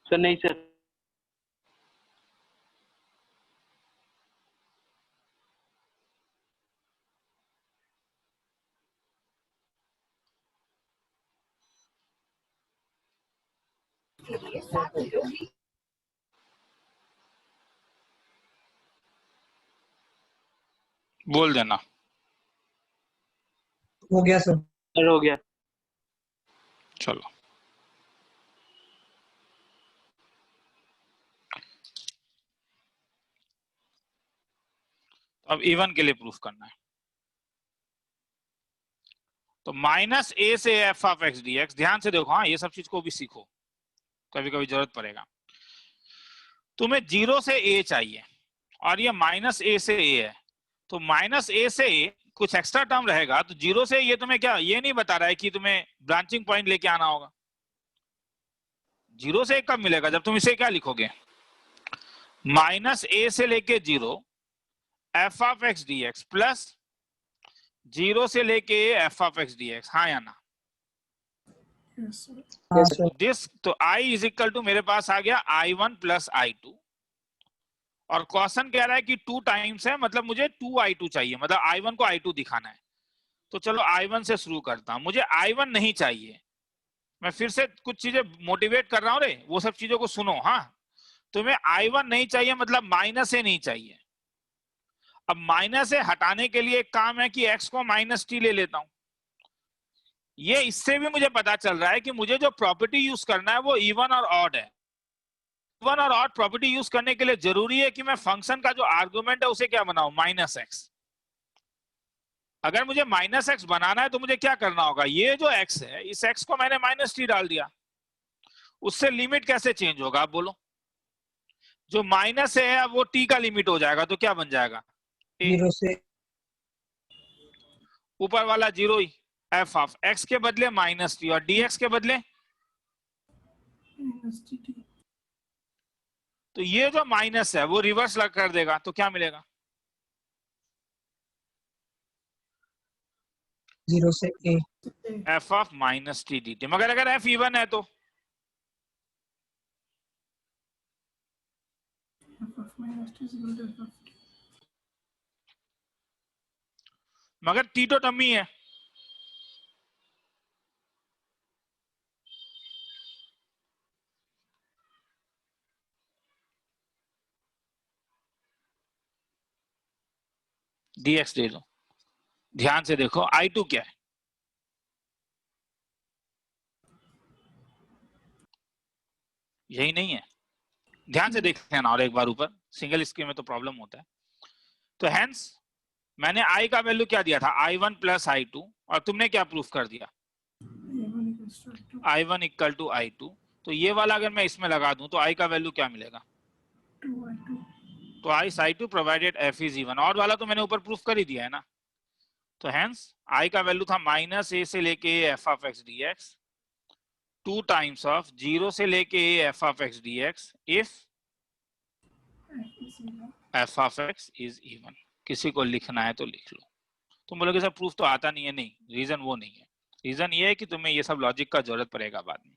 सर नहीं सर। बोल देना। हो गया सर। सर हो गया। चलो अब इवन के लिए प्रूफ करना है। तो माइनस ए से F of x d x, ध्यान से देखो, हाँ ये सब चीज को भी सीखो, कभी कभी जरूरत पड़ेगा। तुम्हें 0 से ए चाहिए और ये माइनस ए से ए है, तो माइनस ए से ए कुछ एक्स्ट्रा टर्म रहेगा, तो 0 से ये तुम्हें क्या ये नहीं बता रहा है कि तुम्हें ब्रांचिंग पॉइंट लेके आना होगा। 0 से ए कब मिलेगा, जब तुम इसे क्या लिखोगे, माइनस ए से लेके 0 F of x d x plus 0 से लेके F of x d x, हाँ या ना? Yes, sir. हाँ सर। दिस तो i इज इक्वल टू मेरे पास आ गया i1 प्लस i2, और क्वेश्चन कह रहा है कि 2 टाइम्स है, मतलब मुझे 2i2 चाहिए, मतलब i1 को i2 दिखाना है। तो चलो i1 से शुरू करता हूं। मुझे i1 नहीं चाहिए, मैं फिर से कुछ चीजें मोटिवेट कर रहा हूं रे, वो सब चीजों को सुनो। हाँ तुम्हें i1 नहीं चाहिए, मतलब माइनस से नहीं चाहिए। अब माइनस से हटाने के लिए एक काम है कि x को माइनस टी ले लेता हूं। ये इससे भी मुझे पता चल रहा है कि मुझे जो प्रॉपर्टी यूज करना है वो इवन और ऑड है। इवन और ऑड प्रॉपर्टी यूज करने के लिए जरूरी है कि मैं फंक्शन का जो आर्गुमेंट है उसे क्या बनाऊं, माइनस एक्स। अगर मुझे माइनस एक्स बनाना है तो मुझे क्या करना होगा, ये जो एक्स है इस एक्स को मैंने माइनस टी डाल दिया, उससे लिमिट कैसे चेंज होगा आप बोलो। जो माइनस है वो टी का लिमिट हो जाएगा, तो क्या बन जाएगा, 0 से ऊपर वाला zero he, F of x के बदले माइनस टी और डीएक्स के बदले, minus dt. तो ये जो माइनस है वो रिवर्स लग कर देगा, तो क्या मिलेगा, 0 से a F of minus T D T. मगर अगर एफ इवन है तो F of minus t is equal to f of t. मगर टी तो टर्म ही है, डीएक्स दे दो। ध्यान से देखो I2 क्या है, यही नहीं है, ध्यान से देखते हैं ना और एक बार ऊपर, सिंगल स्क्रीन में तो प्रॉब्लम होता है। तो हेंस मैंने I का वैल्यू क्या दिया था, I1 प्लस I2, और तुमने क्या प्रूफ कर दिया, A1 equals to I2. I1 equal to I2। तो ये वाला अगर मैं इसमें लगा दूं तो I का वैल्यू क्या मिलेगा, 2I2. तो I2 provided F is even, और वाला तो मैंने ऊपर प्रूफ कर ही दिया है ना। तो हेंस I का वैल्यू था माइनस ए से लेके F of x d x, 2 times of 0 से लेके F of x d x if F is even. F of x is even. किसी को लिखना है तो लिख लो। तुम बोलोगे सर प्रूफ तो आता नहीं है, नहीं, रीजन वो नहीं है, रीजन ये है कि तुम्हें ये सब लॉजिक का जरूरत पड़ेगा बाद में।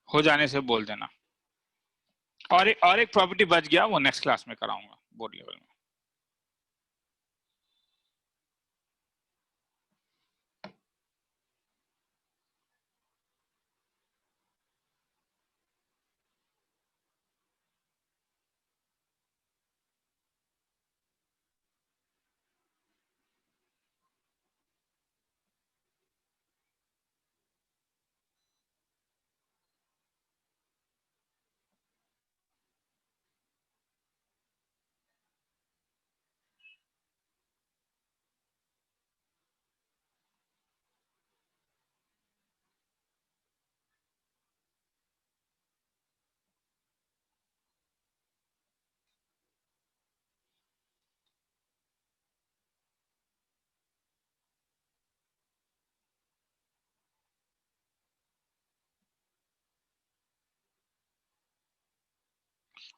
हो जाने से बोल देना। और एक प्रॉपर्टी बच गया, वो नेक्स्ट क्लास में कराऊंगा बोर्ड लेवल में।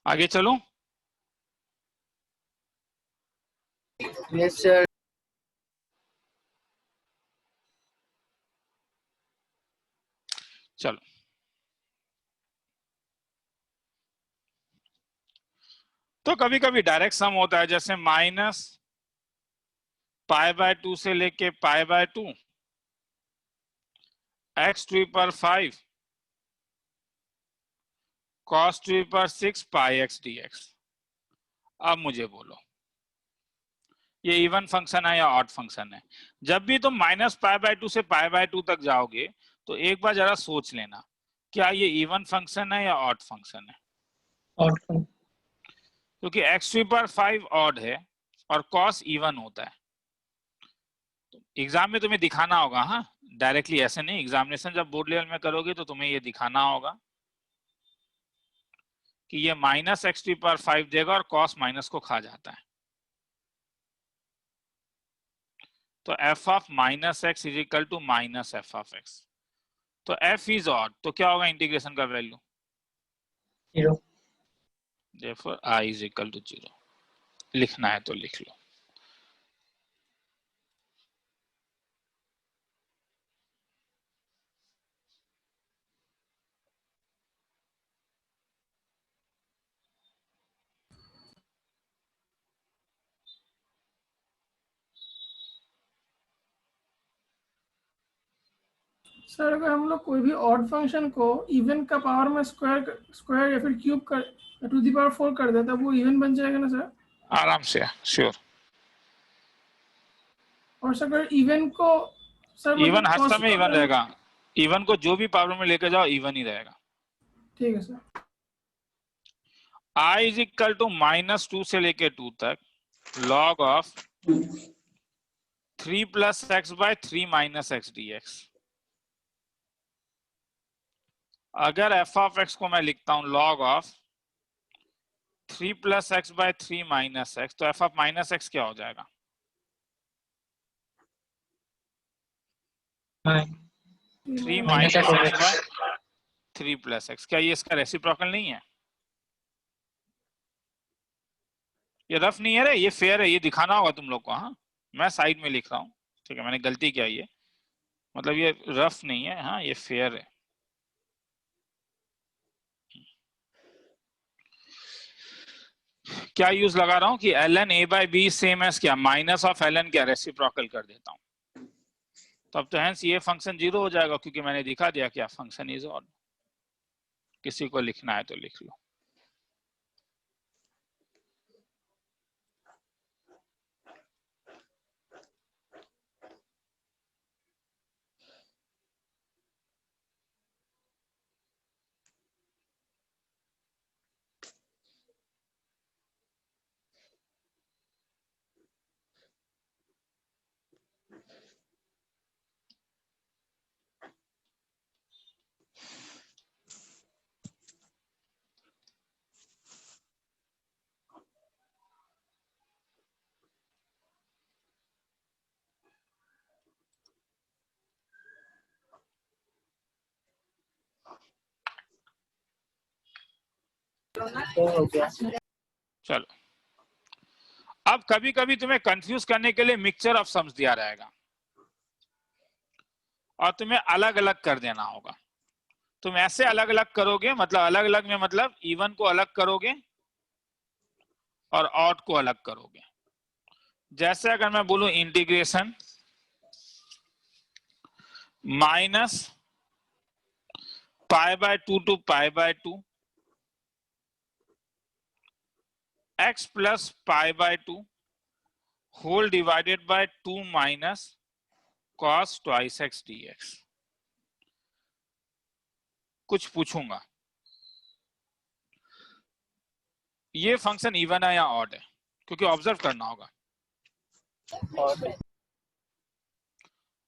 आगे चलो। Yes sir. चलो तो कभी कभी डायरेक्ट सम होता है, जैसे माइनस π/2 से लेके π/2 x⁴ पर 5 cos⁴ पर 6 πx dx। अब मुझे बोलो ये इवन फंक्शन है या ऑड फंक्शन है। जब भी तुम माइनस π/2 से π/2 तक जाओगे तो एक बार जरा सोच लेना, क्या ये इवन फंक्शन है या ऑड फंक्शन है। ऑड फंक्शन, क्योंकि x⁴ पर 5 ऑड है और cos इवन होता है। एग्जाम में तुम्हें दिखाना होगा, हाँ डायरेक्टली ऐसे नहीं, एग्जामिनेशन जब बोर्ड लेवल में करोगे तो तुम्हें ये दिखाना होगा कि ये माइनस x⁴ पर 5 देगा और cos माइनस को खा जाता है। तो f of minus x is equal to minus f of x. तो f इज ऑड, तो क्या होगा इंटीग्रेशन का value? 0. therefore I is equal to 0. लिखना है तो लिख लो। सर अगर हम लोग कोई भी ऑड फंक्शन को इवन का पावर में स्क्वायर या फिर क्यूब कर टू द पावर 4 कर दे, तब वो इवन बन जाएगा ना सर? आराम से, श्योर। और सर अगर इवन को सर इवन हर possible समय इवन अगर- रहेगा, इवन को जो भी पावर में लेकर जाओ इवन ही रहेगा। ठीक है sir. I is equal to -2 से लेके 2 तक log of 3 + x/3 - x dx। अगर f ऑफ x को मैं लिखता हूं log ऑफ 3 + x/3 - x, तो f ऑफ -x क्या हो जाएगा? 3 - Minus x f of by x. 3 + x। क्या ये इसका रेसिप्रोकल नहीं है? ये रफ नहीं है रे, ये फेयर है, ये दिखाना होगा तुम लोग को। हाँ, मैं साइड में लिख रहा हूँ, ठीक है, मैंने गलती किया, ये मतलब ये रफ नहीं है, हाँ ये फेयर है। क्या यूज लगा रहा हूँ कि ln a/b सेम एज क्या, माइनस ऑफ ln क्या, रेसिप्रोकल कर देता हूँ, तब तो हेंस ये फंक्शन 0 हो जाएगा, क्योंकि मैंने दिखा दिया क्या फंक्शन इज ऑड। किसी को लिखना है तो लिख लो। तो हो गया। चलो, अब कभी कभी तुम्हें कंफ्यूज करने के लिए मिक्सचर ऑफ सम्स दिया रहेगा और तुम्हें अलग अलग कर देना होगा। तुम ऐसे अलग अलग करोगे, मतलब अलग अलग में मतलब इवन को अलग करोगे और ऑड को अलग करोगे। जैसे अगर मैं बोलूं integration -π/2 to π/2 x plus π/2 whole divided by 2 minus cos twice x dx। कुछ पूछूंगा, ये फंक्शन इवन है या ऑड है? क्योंकि ऑब्जर्व करना होगा, और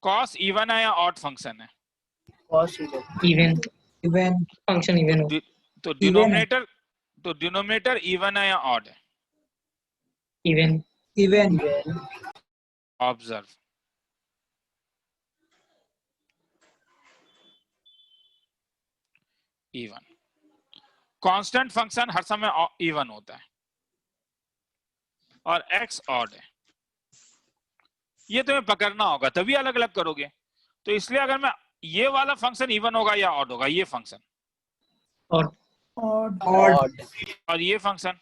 कॉस इवन है या ऑड फंक्शन है? cos Even. Even. Function even. हो. तो Even है. डिनोमिनेटर इवन है या ऑड है? Even. Even. Observe, even. Constant function हर समय इवन होता है और x ऑड है, ये तुम्हें पकड़ना होगा, तभी अलग अलग करोगे। तो इसलिए अगर मैं ये वाला फंक्शन इवन होगा या ऑड होगा, ये फंक्शन Odd. और odd और ये फंक्शन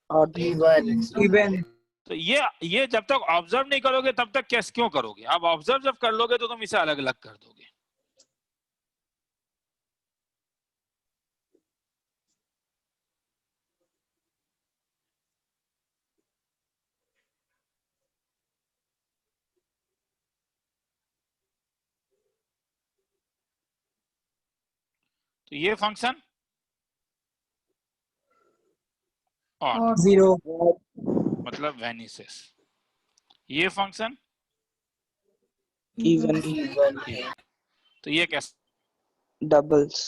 even Even. तो ये जब तक ऑब्जर्व नहीं करोगे तब तक कैसे क्यों करोगे? अब ऑब्जर्व जब कर लोगे तो तुम इसे अलग अलग कर दोगे। तो ये फंक्शन ऑड और 0. मतलब वेनिसेस, ये फंक्शन even तो ये कैसे? doubles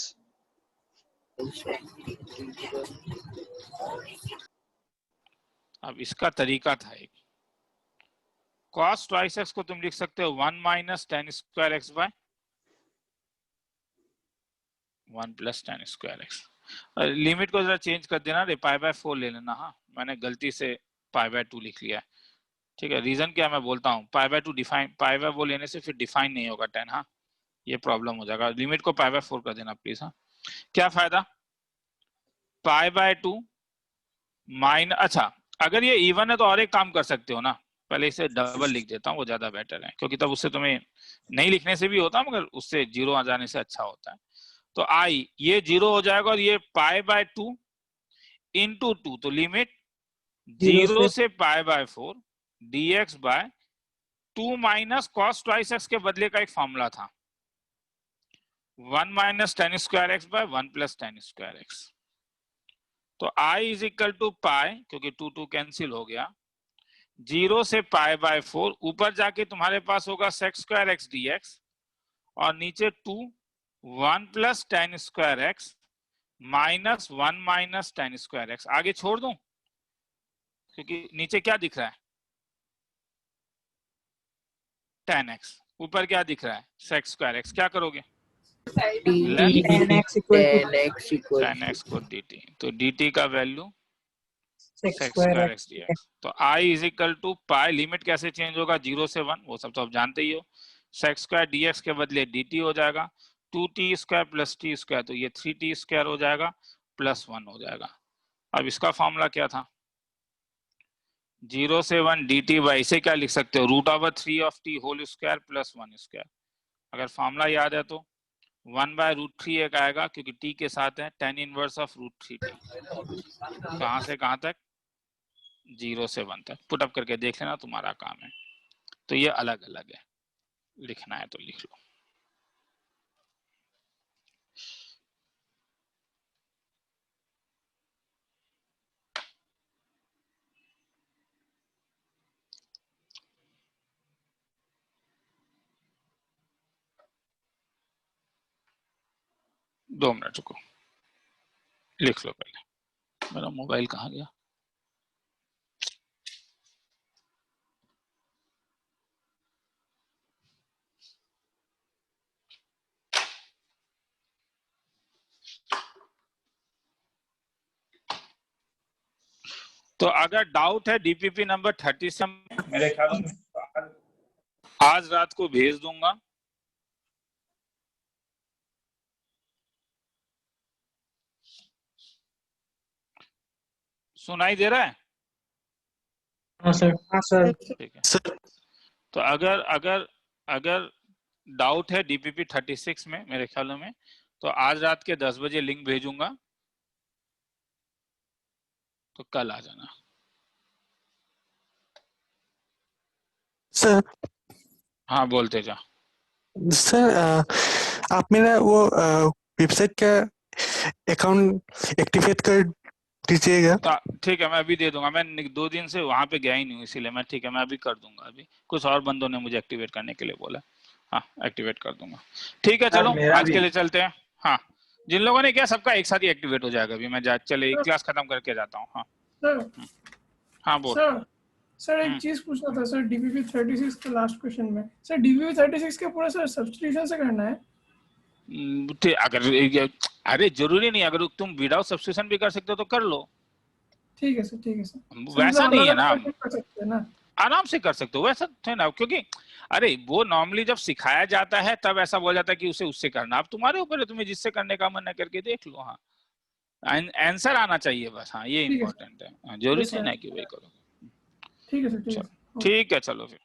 अब इसका तरीका था एक, cos twice x को तुम लिख सकते हो 1 - tan² x/, 1 plus tan square x. Limit को जरा चेंज कर देना रे, π/4 ले लेना। हाँ मैंने गलती से π/2 लिख लिया है, ठीक है। रीजन क्या मैं बोलता हूँ, π/2 डिफाइन, π/4 लेने से फिर डिफाइन नहीं होगा tan। हाँ ये प्रॉब्लम हो जाएगा, लिमिट को π/4 कर देना प्लीज। हाँ क्या फायदा, π/2 माइन, अच्छा अगर ये इवन है तो और एक काम कर सकते हो ना, पहले इसे डबल लिख देता हूँ, वो ज्यादा बेटर है, क्योंकि तब उससे तुम्हें नहीं लिखने से भी होता, मगर उससे 0 आ जाने से अच्छा होता है। तो आई ये 0 हो जाएगा, और ये π/2 इंटू 2, तो लिमिट 0 से π/4 dx by 2 minus cos twice x के बदले का एक फॉर्मूला था, 1 minus tan square x by 1 plus tan square x. तो i is equal to pi, क्योंकि 2 कैंसिल हो गया, 0 से π/4, ऊपर जाके तुम्हारे पास होगा sec स्क्वायर एक्स dx, और नीचे 2 1 plus tan square x minus 1 minus tan square x. आगे छोड़ दूं, क्योंकि नीचे क्या दिख रहा है, tan x, ऊपर क्या दिख रहा है, sec स्क्वायर एक्स। क्या करोगे, tan x equal tan x को dt, तो dt का value sec sec square square x x dx। तो i is equal to pi, limit कैसे चेंज होगा, 0 से 1, वो सब तो आप जानते ही हो, sec स्क्वायर dx के बदले dt हो जाएगा, 2t square plus t square, तो ये 3t स्क्वायर हो जाएगा प्लस 1 हो जाएगा। अब इसका फॉर्मूला क्या था, 0 से 1 dt बाई, इसे क्या लिख सकते हो, √3 of t whole square plus 1 square. अगर फॉर्मूला याद है तो 1/√3 एक आएगा, क्योंकि t के साथ है tan इनवर्स ऑफ √3t। कहां से कहां तक, 0 से 1 तक। पुट अप करके देख लेना, तुम्हारा काम है। तो ये अलग अलग है, लिखना है तो लिख लो। दो मिनट रुको, लिख लो पहले। मेरा मोबाइल कहाँ गया, तो अगर डाउट है डीपीपी नंबर 30 से, मेरे ख्याल में आज रात को भेज दूंगा। सुनाई दे रहा है, हाँ सर ठीक है। तो अगर अगर अगर डाउट है डीपीपी 36 में, मेरे ख्याल में, तो आज रात के 10 बजे लिंक भेजूंगा, तो कल आ जाना। सर हाँ बोलते जा। सर आप मेरा वो वेबसाइट का अकाउंट एक्टिवेट कर दीजिएगा। ठीक है, मैं अभी दे दूंगा। मैं 2 दिन से वहां पे गया ही नहीं हूँ, इसीलिए मैं, ठीक है मैं अभी कर दूंगा। अभी कुछ और बंदों ने मुझे एक्टिवेट करने के लिए बोला, हाँ एक्टिवेट कर दूंगा। ठीक है चलो आज के लिए चलते हैं। हाँ जिन लोगों ने किया सबका एक साथ ही एक्टिवेट हो जाएगा। अभी मैं चले क्लास खत्म करके जाता हूँ। हाँ हाँ बोल सर एक चीज पूछना था सर, डीपीपी 36 के लास्ट क्वेश्चन में सर, डीपीपी 36 के पूरा सर सब्स्टिट्यूशन से करना है। अगर अरे जरूरी नहीं, अगर तुम विदाउट सब्स्टिट्यूशन भी कर सकते हो तो कर लो। ठीक है सर वैसा नहीं है ना, कर सकते हैं ना, आराम से कर सकते हो, वैसा है ना। क्योंकि अरे वो नॉर्मली जब सिखाया जाता है तब ऐसा बोला जाता है कि उसे उससे करना। अब तुम्हारे ऊपर है, तुम्हें जिससे करने का मन है करके देख लो। हाँ आंसर आना चाहिए बस। हाँ ये इम्पोर्टेंट है, जरूरी नहीं है कि वही करो। ठीक है सर ठीक है चलो फिर।